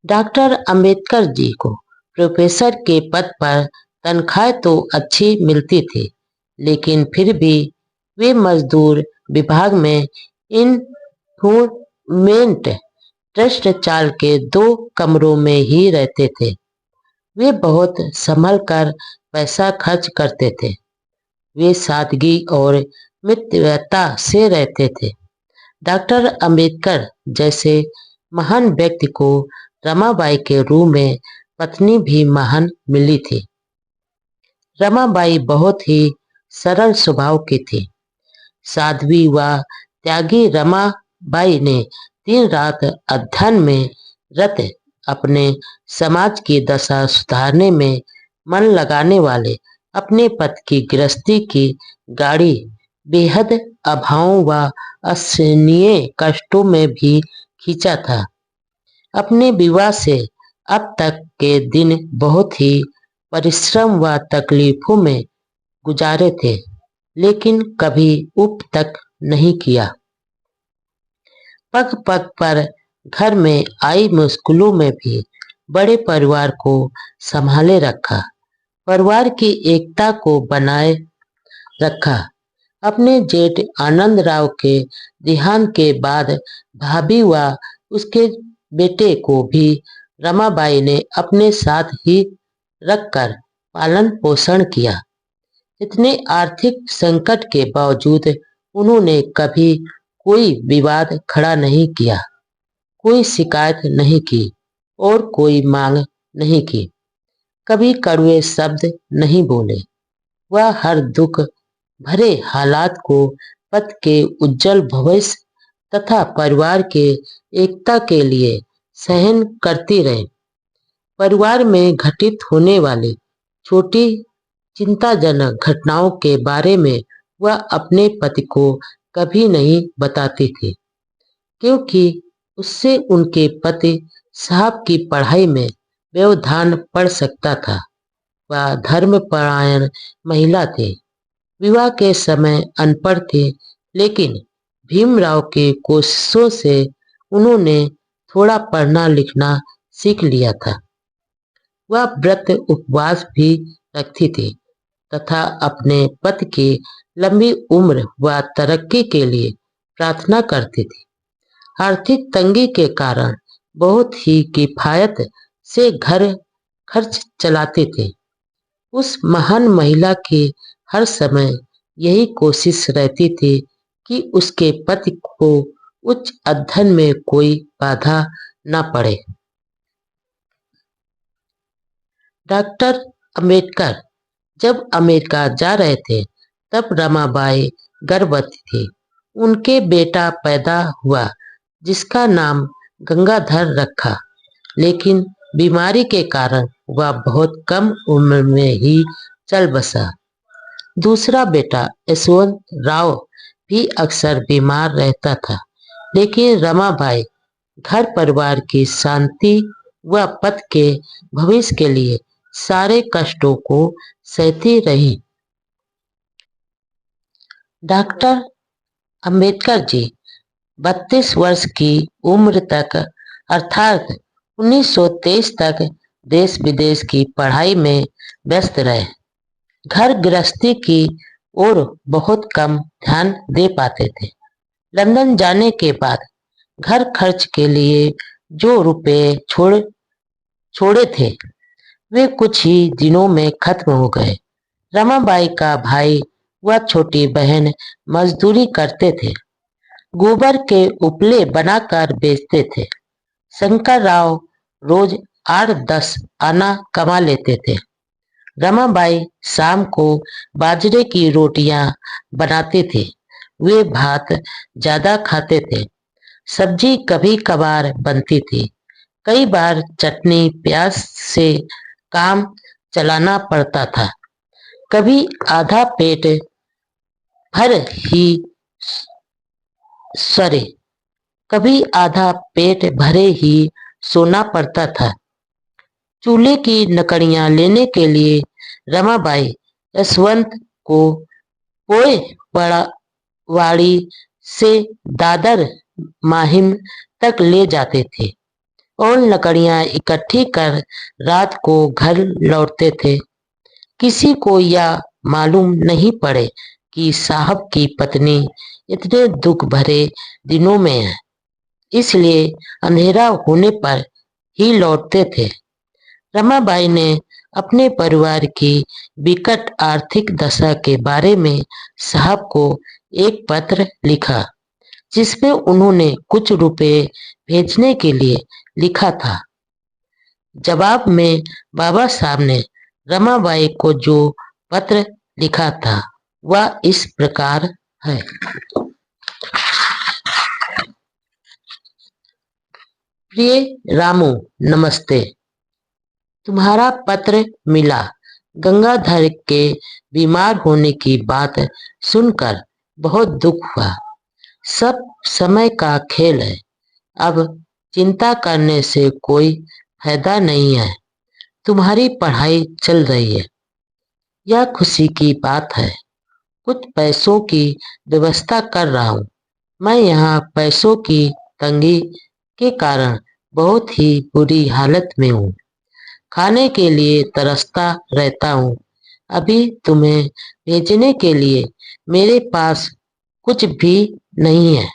डॉक्टर अंबेडकर जी को प्रोफेसर के पद पर तनख्वाह तो अच्छी मिलती थी, लेकिन फिर भी वे मजदूर विभाग में इन्फ्लूमेंट ट्रस्ट चाल के 2 कमरों में ही रहते थे। वे बहुत संभल कर पैसा खर्च करते थे। वे सादगी और मितव्ययता से रहते थे। डॉक्टर अंबेडकर जैसे महान व्यक्ति को रमाबाई के रूप में पत्नी भी महान मिली थी। रमाबाई बहुत ही सरल स्वभाव की थी। साध्वी व त्यागी रमाबाई ने दिन रात अध्ययन में रत अपने समाज की दशा सुधारने में मन लगाने वाले अपने पति की गृहस्थी की गाड़ी बेहद अभावों व असहनीय कष्टों में भी खींचा था। अपने विवाह से अब तक के दिन बहुत ही परिश्रम व तकलीफों में गुजारे थे, लेकिन कभी उप तक नहीं किया। पग पग पर घर में आई मुश्किलों में भी बड़े परिवार को संभाले रखा, परिवार की एकता को बनाए रखा। अपने जेठ आनंद राव के देहांत के बाद भाभी व उसके बेटे को भी रमाबाई ने अपने साथ ही रखकर पालन पोषण किया। इतने आर्थिक संकट के बावजूद उन्होंने कभी कोई विवाद खड़ा नहीं किया, कोई शिकायत नहीं की और कोई मांग नहीं की। कभी कड़वे शब्द नहीं बोले। वह हर दुख भरे हालात को पति के उज्जवल भविष्य तथा परिवार के एकता के लिए सहन करती रहे। परिवार में घटित होने वाली छोटी चिंताजनक घटनाओं के बारे में वह अपने पति को कभी नहीं बताती थी, क्योंकि उससे उनके पति साहब की पढ़ाई में व्यवधान पड़ सकता था। वह धर्मपरायण महिला थी। विवाह के समय अनपढ़ थे, लेकिन भीमराव के कोशिशों से उन्होंने थोड़ा पढ़ना लिखना सीख लिया था। वह व्रत उपवास भी रखती थी तथा अपने पति की लंबी उम्र व तरक्की के लिए प्रार्थना करती थी। आर्थिक तंगी के कारण बहुत ही किफायत से घर खर्च चलाते थे। उस महान महिला की हर समय यही कोशिश रहती थी कि उसके पति को उच्च अध्ययन में कोई बाधा न पड़े। डॉक्टर अंबेडकर जब अमेरिका जा रहे थे तब रमाबाई गर्भवती थी। उनके बेटा पैदा हुआ जिसका नाम गंगाधर रखा, लेकिन बीमारी के कारण वह बहुत कम उम्र में ही चल बसा। दूसरा बेटा यशवंत राव भी अक्सर बीमार रहता था, लेकिन रमाबाई घर परिवार की शांति व पति के भविष्य के लिए सारे कष्टों को सहती रही। डॉक्टर अंबेडकर जी 32 वर्ष की उम्र तक अर्थात 1923 तक देश विदेश की पढ़ाई में व्यस्त रहे। घर गृहस्थी की ओर बहुत कम ध्यान दे पाते थे। लंदन जाने के बाद घर खर्च के लिए जो रुपए छोड़े थे वे कुछ ही दिनों में खत्म हो गए। रमाबाई का भाई व छोटी बहन मजदूरी करते थे, गोबर के उपले बनाकर बेचते थे। शंकर राव रोज 8-10 आना कमा लेते थे। रमाबाई शाम को बाजरे की रोटियां बनाते थे। वे भात ज्यादा खाते थे। सब्जी कभी कभार बनती थी। कई बार चटनी प्याज से काम चलाना पड़ता था। कभी आधा पेट भर ही सरे कभी आधा पेट भरे ही सोना पड़ता था। चूल्हे की लकड़ियां लेने के लिए रमाबाई यशवंत को पोए वाड़ी से दादर माहिम तक ले जाते थे और लकड़ियां इकट्ठी कर रात को घर लौटते थे। किसी को यह मालूम नहीं पड़े कि साहब की पत्नी इतने दुख भरे दिनों में है, इसलिए अंधेरा होने पर ही लौटते थे। रमाबाई ने अपने परिवार की विकट आर्थिक दशा के बारे में साहब को एक पत्र लिखा, जिसमें उन्होंने कुछ रुपए भेजने के लिए लिखा था। जवाब में बाबा साहब ने रमाबाई को जो पत्र लिखा था वह इस प्रकार है। प्रिय रामू, नमस्ते। तुम्हारा पत्र मिला। गंगाधर के बीमार होने की बात सुनकर बहुत दुख हुआ। सब समय का खेल है, अब चिंता करने से कोई फायदा नहीं है। तुम्हारी पढ़ाई चल रही है, यह खुशी की बात है। कुछ पैसों की व्यवस्था कर रहा हूँ। मैं यहाँ पैसों की तंगी के कारण बहुत ही बुरी हालत में हूँ। खाने के लिए तरसता रहता हूँ। अभी तुम्हें भेजने के लिए मेरे पास कुछ भी नहीं है,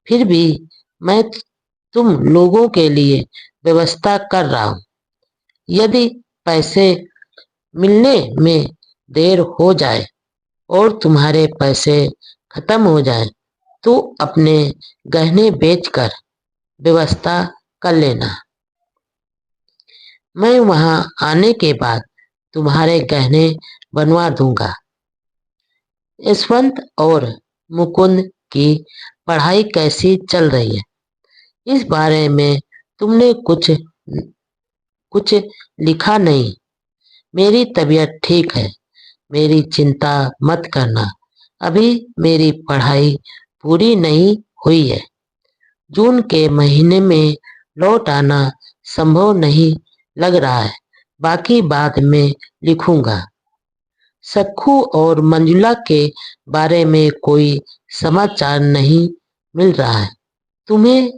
फिर भी मैं तुम लोगों के लिए व्यवस्था कर रहा हूँ। यदि पैसे मिलने में देर हो जाए और तुम्हारे पैसे खत्म हो जाए तो अपने गहने बेचकर व्यवस्था कर लेना। मैं वहां आने के बाद तुम्हारे गहने बनवा दूंगा। यशवंत और मुकुंद की पढ़ाई कैसी चल रही है, इस बारे में तुमने कुछ लिखा नहीं। मेरी तबीयत ठीक है, मेरी चिंता मत करना। अभी मेरी पढ़ाई पूरी नहीं हुई है। जून के महीने में लौट आना संभव नहीं लग रहा है, बाकी बाद में लिखूंगा। सखू और मंजुला के बारे में कोई समाचार नहीं मिल रहा है। तुम्हें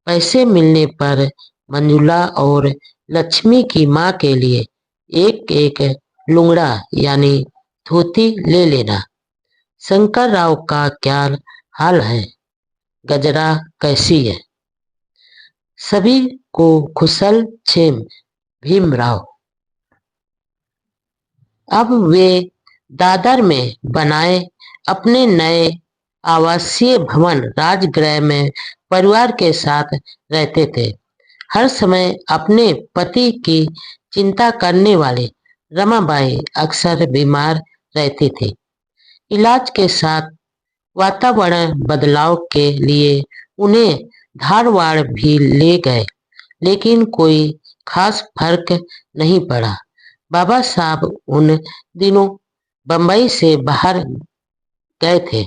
पैसे मिलने पर मंजुला और लक्ष्मी की माँ के लिए एक एक लुंगड़ा यानी धोती ले लेना। शंकर राव का क्या हाल है? गजरा कैसी है? सभी को कुशल क्षेम भीमराव। अब वे दादर में बनाए अपने नए आवासीय भवन राजगृह में परिवार के साथ रहते थे। हर समय अपने पति की चिंता करने वाली रमाबाई अक्सर बीमार रहती थी। इलाज के साथ वातावरण बदलाव के लिए उन्हें धारवाड़ भी ले गए, लेकिन कोई खास फर्क नहीं पड़ा। बाबा साहब उन दिनों बंबई से बाहर गए थे।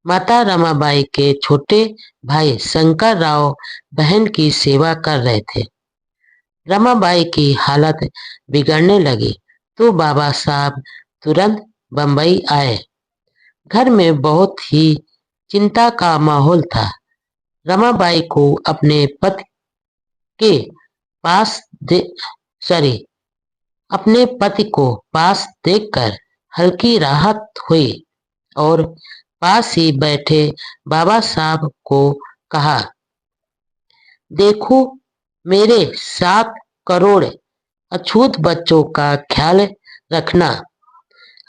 माता रमाबाई के छोटे भाई शंकर राव बहन की सेवा कर रहे थे। रमाबाई की हालत बिगड़ने लगी तो बाबा साहब तुरंत बंबई आए। घर में बहुत ही चिंता का माहौल था। रमाबाई को अपने पति के पास दे सॉरी अपने पति को पास देखकर हल्की राहत हुई और पास ही बैठे बाबा साहब को कहा, देखो, मेरे 7 करोड़ अछूत बच्चों का ख्याल रखना।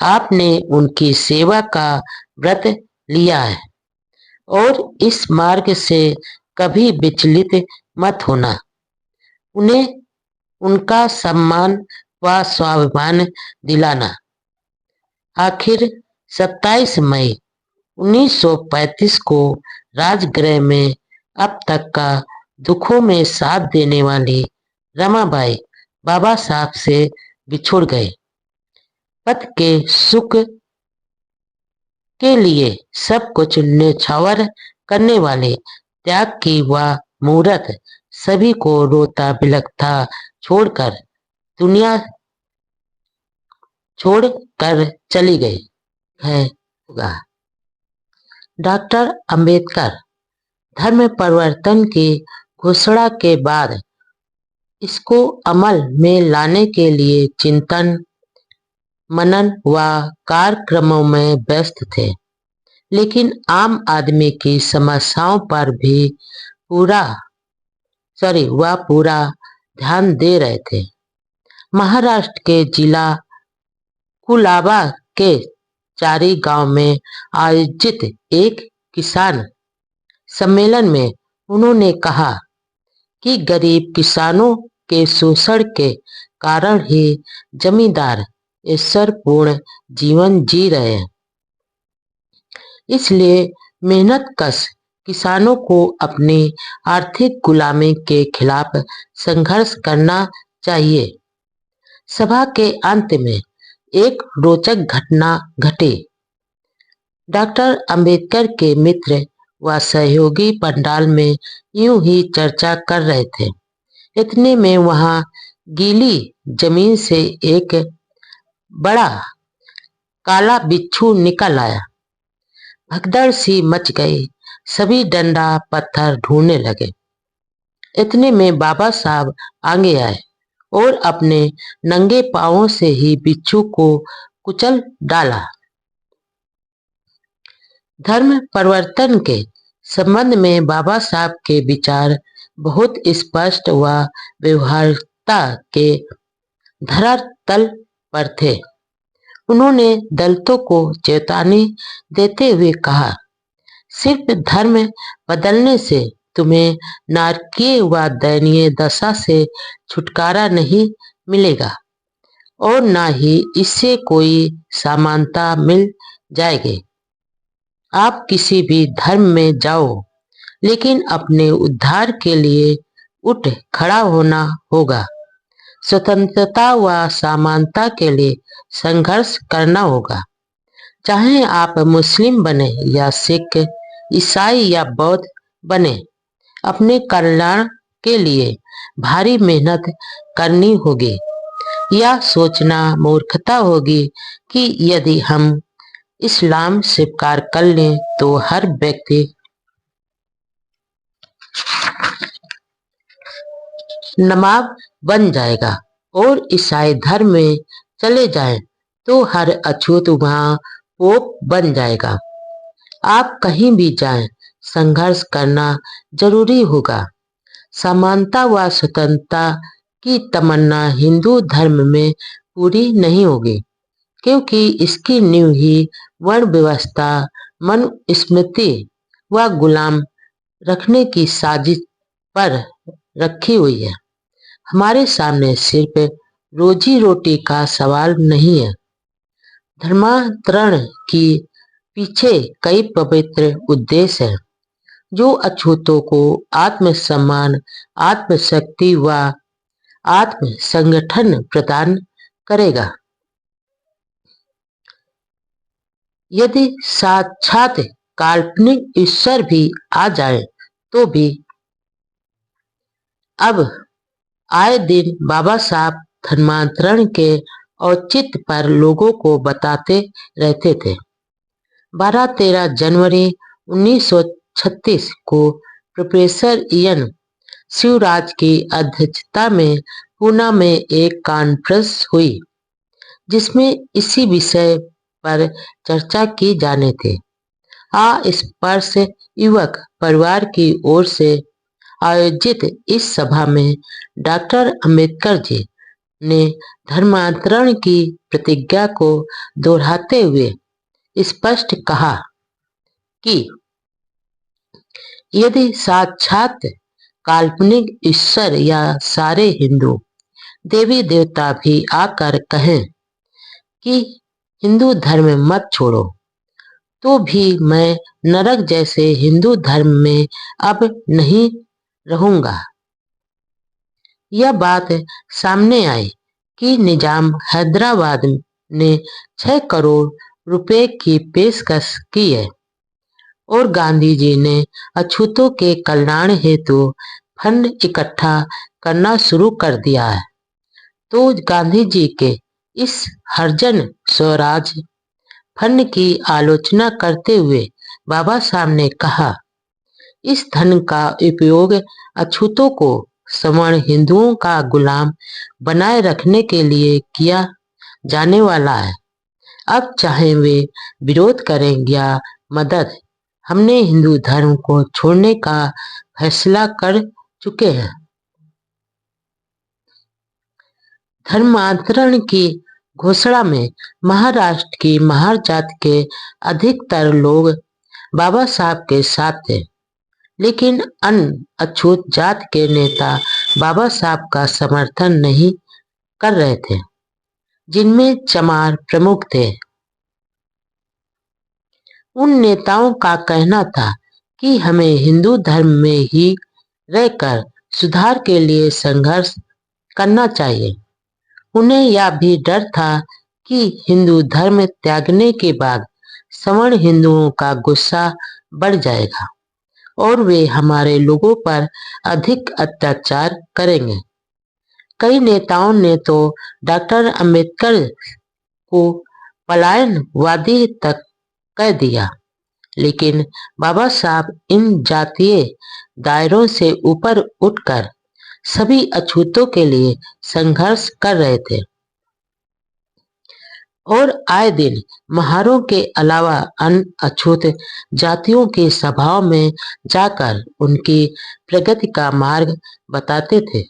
आपने उनकी सेवा का व्रत लिया है और इस मार्ग से कभी विचलित मत होना। उन्हें उनका सम्मान व स्वाभिमान दिलाना। आखिर 27 मई 1935 को राजगृह में अब तक का दुखों में साथ देने वाली रमाबाई बाबा साहब से बिछुड़ गए। पति के सुख के लिए सब कुछ न्यौछावर करने वाले त्याग की वह मूरत सभी को रोता बिलखता छोड़कर दुनिया छोड़ कर चली गई है। डॉक्टर अंबेडकर धर्म परिवर्तन की घोषणा के बाद इसको अमल में लाने के लिए चिंतन मनन व कार्यक्रमों में व्यस्त थे, लेकिन आम आदमी की समस्याओं पर भी वह पूरा ध्यान दे रहे थे। महाराष्ट्र के जिला कुलाबा के चारी गांव में आयोजित एक किसान सम्मेलन में उन्होंने कहा कि गरीब किसानों के शोषण के कारण ही जमींदार ईश्वरपूर्ण जीवन जी रहे हैं। इसलिए मेहनतकश किसानों को अपनी आर्थिक गुलामी के खिलाफ संघर्ष करना चाहिए। सभा के अंत में एक रोचक घटना घटी। डॉक्टर अंबेडकर के मित्र व सहयोगी पंडाल में यूं ही चर्चा कर रहे थे। इतने में वहां गीली जमीन से एक बड़ा काला बिच्छू निकल आया। भगदड़ सी मच गई। सभी डंडा पत्थर ढूंढने लगे। इतने में बाबा साहब आगे आए और अपने नंगे पांवों से ही बिच्छू को कुचल डाला। धर्म परिवर्तन के संबंध में बाबा साहब के विचार बहुत स्पष्ट व व्यवहारिकता के धरातल पर थे। उन्होंने दलितों को चेतावनी देते हुए कहा, सिर्फ धर्म बदलने से तुम्हें नारकीय व दयनीय दशा से छुटकारा नहीं मिलेगा और न ही इससे कोई समानता मिल जाएगी। आप किसी भी धर्म में जाओ, लेकिन अपने उद्धार के लिए उठ खड़ा होना होगा। स्वतंत्रता व समानता के लिए संघर्ष करना होगा। चाहे आप मुस्लिम बने या सिख, ईसाई या बौद्ध बने, अपने कल्याण के लिए भारी मेहनत करनी होगी। यह सोचना मूर्खता होगी कि यदि हम इस्लाम स्वीकार कर लें तो हर व्यक्ति नमाज बन जाएगा और ईसाई धर्म में चले जाएं तो हर अछूत वहां पोप बन जाएगा। आप कहीं भी जाएं, संघर्ष करना जरूरी होगा। समानता व स्वतंत्रता की तमन्ना हिंदू धर्म में पूरी नहीं होगी, क्योंकि इसकी नींव ही वर्ण व्यवस्था, मनुस्मृति व गुलाम रखने की साजिश पर रखी हुई है। हमारे सामने सिर्फ रोजी रोटी का सवाल नहीं है, धर्मांतरण की पीछे कई पवित्र उद्देश्य हैं, जो अछूतों को आत्मसम्मान, आत्मशक्ति व आत्म संगठन प्रदान करेगा। यदि साक्षात काल्पनिक ईश्वर भी आ जाए तो भी अब आए दिन बाबा साहब धर्मांतरण के औचित्य पर लोगों को बताते रहते थे। 12-13 जनवरी 1936 को प्रोफेसर इयन शिवराज की अध्यक्षता में पूना में एक कॉन्फ्रेंस हुई, जिसमें इसी विषय पर चर्चा की जाने थी। अस्पृश युवक परिवार की ओर से आयोजित इस सभा में डॉक्टर अंबेडकर जी ने धर्मांतरण की प्रतिज्ञा को दोहराते हुए स्पष्ट कहा कि यदि साक्षात काल्पनिक ईश्वर या सारे हिंदू देवी देवता भी आकर कहें कि हिंदू धर्म मत छोड़ो, तो भी मैं नरक जैसे हिंदू धर्म में अब नहीं रहूंगा। यह बात सामने आई कि निजाम हैदराबाद ने 6 करोड़ रुपए की पेशकश की है और गांधी जी ने अछूतों के कल्याण हेतु फंड इकट्ठा करना शुरू कर दिया है। तो गांधी जी के इस हरिजन स्वराज फंड की आलोचना करते हुए बाबा साहब ने कहा, इस धन का उपयोग अछूतों को सवर्ण हिंदुओं का गुलाम बनाए रखने के लिए किया जाने वाला है। अब चाहे वे विरोध करें या मदद, हमने हिंदू धर्म को छोड़ने का फैसला कर चुके हैं। धर्मांतरण की घोषणा में महाराष्ट्र की महार जाति के अधिकतर लोग बाबा साहब के साथ थे, लेकिन अन्य अछूत जाति के नेता बाबा साहब का समर्थन नहीं कर रहे थे, जिनमें चमार प्रमुख थे। उन नेताओं का कहना था कि हमें हिंदू धर्म में ही रहकर सुधार के लिए संघर्ष करना चाहिए। उन्हें यह भी डर था कि हिंदू धर्म त्यागने के बाद सवर्ण हिंदुओं का गुस्सा बढ़ जाएगा और वे हमारे लोगों पर अधिक अत्याचार करेंगे। कई नेताओं ने तो डॉक्टर अंबेडकर को पलायनवादी तक कह दिया, लेकिन बाबा साहब इन जातीय दायरों से ऊपर उठकर सभी अछूतों के लिए संघर्ष कर रहे थे और आए दिन महारों के अलावा अन्य अछूत जातियों की सभाओं में जाकर उनकी प्रगति का मार्ग बताते थे।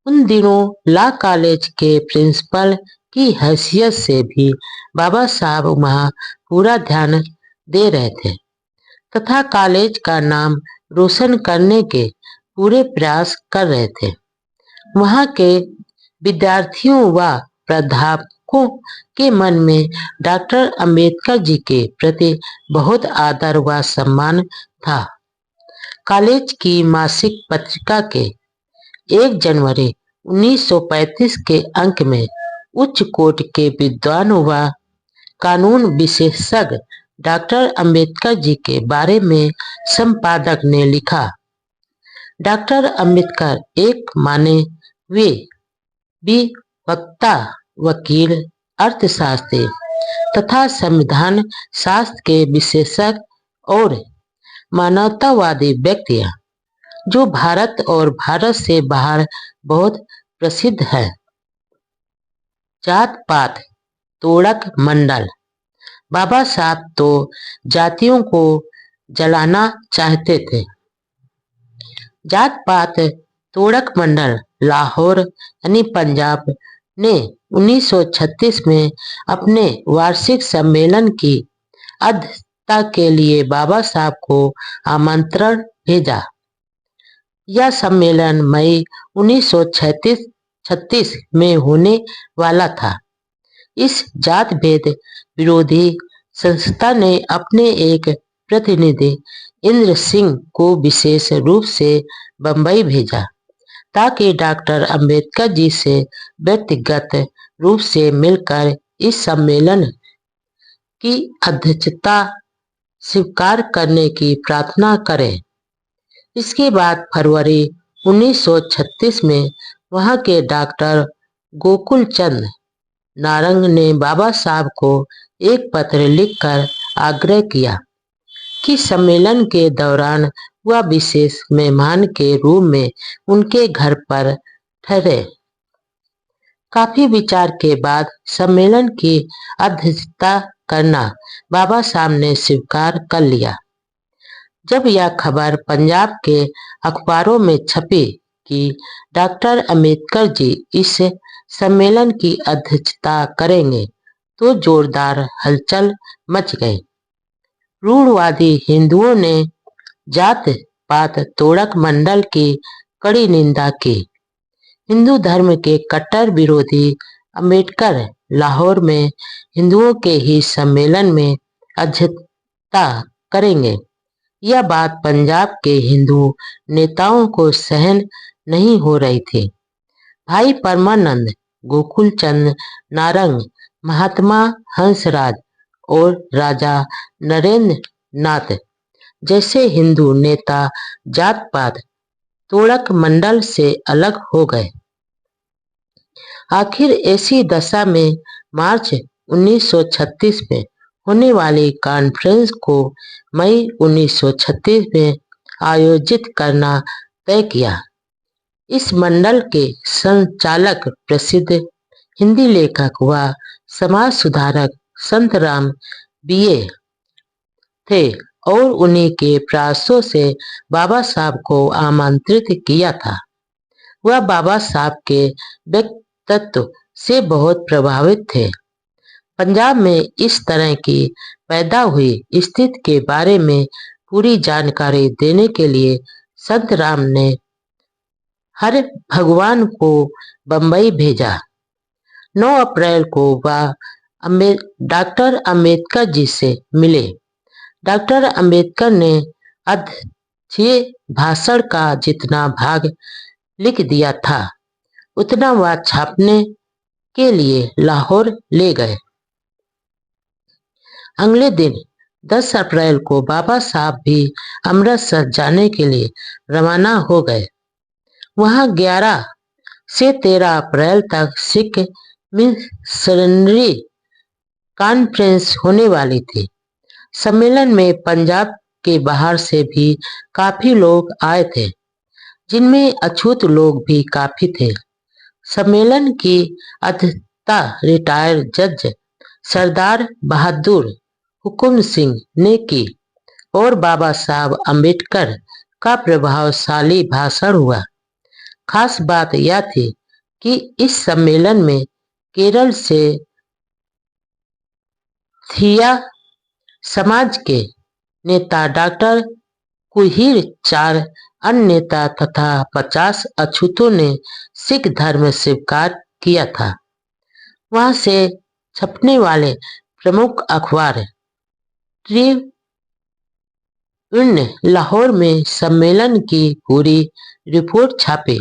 उन दिनों लॉ कॉलेज के प्रिंसिपल की हैसियत से भी बाबा साहब वहां पूरा ध्यान दे रहे थे तथा कॉलेज का नाम रोशन करने के पूरे प्रयास कर रहे थे। वहां के विद्यार्थियों व प्राध्यापकों के मन में डॉक्टर अंबेडकर जी के प्रति बहुत आदर व सम्मान था। कॉलेज की मासिक पत्रिका के 1 जनवरी 1935 के अंक में उच्च कोटि के विद्वान व कानून विशेषज्ञ डॉक्टर अंबेडकर जी के बारे में संपादक ने लिखा, डॉक्टर अंबेडकर एक माने वे भी वक्ता, वकील, अर्थशास्त्री तथा संविधान शास्त्र के विशेषज्ञ और मानवतावादी व्यक्ति हैं, जो भारत और भारत से बाहर बहुत प्रसिद्ध है। जात पात तोड़क मंडल। बाबा साहब तो जातियों को जलाना चाहते थे। जात पात तोड़क मंडल लाहौर यानी पंजाब ने 1936 में अपने वार्षिक सम्मेलन की अध्यक्षता के लिए बाबा साहब को आमंत्रण भेजा। यह सम्मेलन मई 1936 में होने वाला था। इस जात भेद विरोधी संस्था ने अपने एक प्रतिनिधि इंद्र सिंह को विशेष रूप से बंबई भेजा ताकि डॉक्टर अंबेडकर जी से व्यक्तिगत रूप से मिलकर इस सम्मेलन की अध्यक्षता स्वीकार करने की प्रार्थना करें। इसके बाद फरवरी 1936 में वहां के डॉक्टर गोकुल चंद नारंग ने बाबा साहब को एक पत्र लिखकर आग्रह किया कि सम्मेलन के दौरान वह विशेष मेहमान के रूप में उनके घर पर ठहरे। काफी विचार के बाद सम्मेलन की अध्यक्षता करना बाबा साहब ने स्वीकार कर लिया। जब यह खबर पंजाब के अखबारों में छपी कि डॉक्टर अंबेडकर जी इस सम्मेलन की अध्यक्षता करेंगे तो जोरदार हलचल मच गई। रूढ़वादी हिंदुओं ने जात पात तोड़क मंडल की कड़ी निंदा की। हिंदू धर्म के कट्टर विरोधी अंबेडकर लाहौर में हिंदुओं के ही सम्मेलन में अध्यक्षता करेंगे। यह बात पंजाब के हिंदू नेताओं को सहन नहीं हो रही थी। भाई परमानंद, गोकुल चंद नारंग, महात्मा हंसराज और राजा नरेंद्र नाथ जैसे हिंदू नेता जात पात तोड़क मंडल से अलग हो गए। आखिर ऐसी दशा में मार्च 1936 में होने वाली कॉन्फ्रेंस को मई 1936 में आयोजित करना तय किया। इस मंडल के संचालक प्रसिद्ध हिंदी लेखक व समाज सुधारक संतराम बीए थे और उन्हीं के प्रयासों से बाबा साहब को आमंत्रित किया था। वह बाबा साहब के व्यक्तित्व से बहुत प्रभावित थे। पंजाब में इस तरह की पैदा हुई स्थिति के बारे में पूरी जानकारी देने के लिए संत राम ने हर भगवान को बंबई भेजा। 9 अप्रैल को वह डॉक्टर अंबेडकर जी से मिले। डॉक्टर अंबेडकर ने अध्यक्षीय भाषण का जितना भाग लिख दिया था उतना वह छापने के लिए लाहौर ले गए। अगले दिन 10 अप्रैल को बाबा साहब भी अमृतसर जाने के लिए रवाना हो गए। वहां 11 से 13 अप्रैल तक सिख मिशनरी कॉन्फ्रेंस होने वाली थी। सम्मेलन में पंजाब के बाहर से भी काफी लोग आए थे, जिनमें अछूत लोग भी काफी थे। सम्मेलन की अध्यक्षता रिटायर्ड जज सरदार बहादुर हुकुम सिंह ने की और बाबा साहब अंबेडकर का प्रभावशाली भाषण हुआ। खास बात यह थी कि इस सम्मेलन में केरल से थिया समाज के नेता डॉक्टर कुहीर, 4 अन्य नेता तथा 50 अछूतों ने सिख धर्म स्वीकार किया था। वहां से छपने वाले प्रमुख अखबार ट्रिब्यून लाहौर में सम्मेलन की पूरी रिपोर्ट छापे,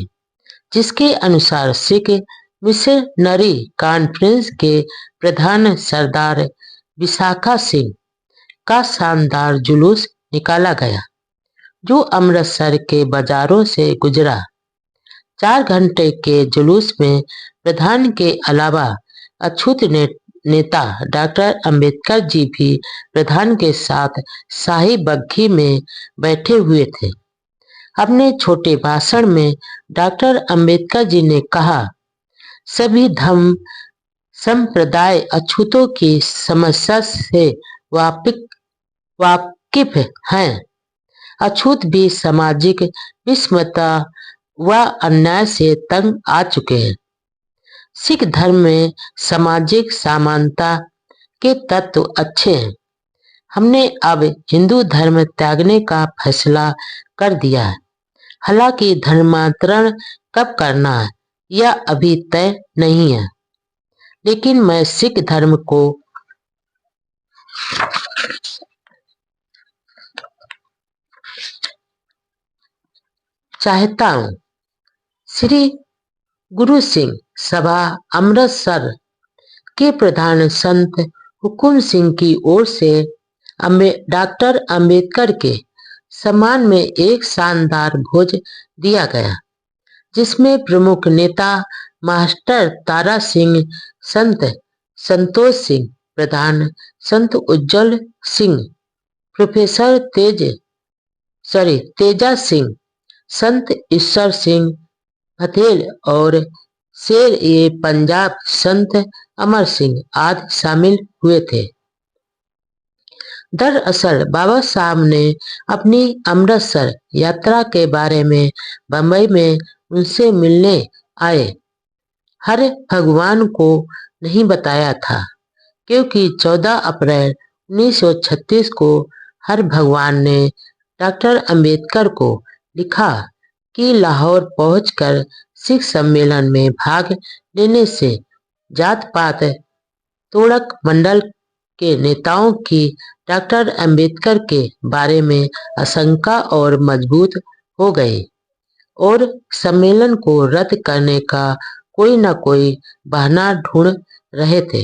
जिसके अनुसार सिख मिशनरी कॉन्फ्रेंस के प्रधान सरदार विशाखा सिंह का शानदार जुलूस निकाला गया, जो अमृतसर के बाजारों से गुजरा। 4 घंटे के जुलूस में प्रधान के अलावा अछूत नेता डॉक्टर अंबेडकर जी भी प्रधान के साथ शाही बग्घी में बैठे हुए थे। अपने छोटे भाषण में डॉक्टर अंबेडकर जी ने कहा, सभी धर्म संप्रदाय अछूतों की समस्या से वाकिफ हैं। अछूत भी सामाजिक विषमता व अन्याय से तंग आ चुके हैं। सिख धर्म में सामाजिक समानता के तत्व अच्छे हैं। हमने अब हिंदू धर्म त्यागने का फैसला कर दिया है। हालांकि धर्मांतरण कब करना है यह अभी तय नहीं है, लेकिन मैं सिख धर्म को चाहता हूँ। श्री गुरु सिंह सभा अमृतसर के प्रधान संत हुकुम सिंह की ओर से डॉक्टर अंबेडकर के सम्मान में एक शानदार भोज दिया गया, जिसमें प्रमुख नेता मास्टर तारा सिंह, संत संतोष सिंह प्रधान, संत उज्जवल सिंह, प्रोफेसर तेजा सिंह, संत ईश्वर सिंह पटेल और शेर ए पंजाब संत अमर सिंह आदि शामिल हुए थे। दरअसल बाबा साहब ने अपनी अमृतसर यात्रा के बारे में बंबई में उनसे मिलने आए हर भगवान को नहीं बताया था, क्योंकि 14 अप्रैल 1936 को हर भगवान ने डॉक्टर अंबेडकर को लिखा कि लाहौर पहुंचकर सिख सम्मेलन में भाग लेने से जात पात तोड़क मंडल के नेताओं की डॉक्टर अंबेडकर के बारे में आशंका और मजबूत हो गई और सम्मेलन को रद्द करने का कोई न कोई बहाना ढूंढ रहे थे।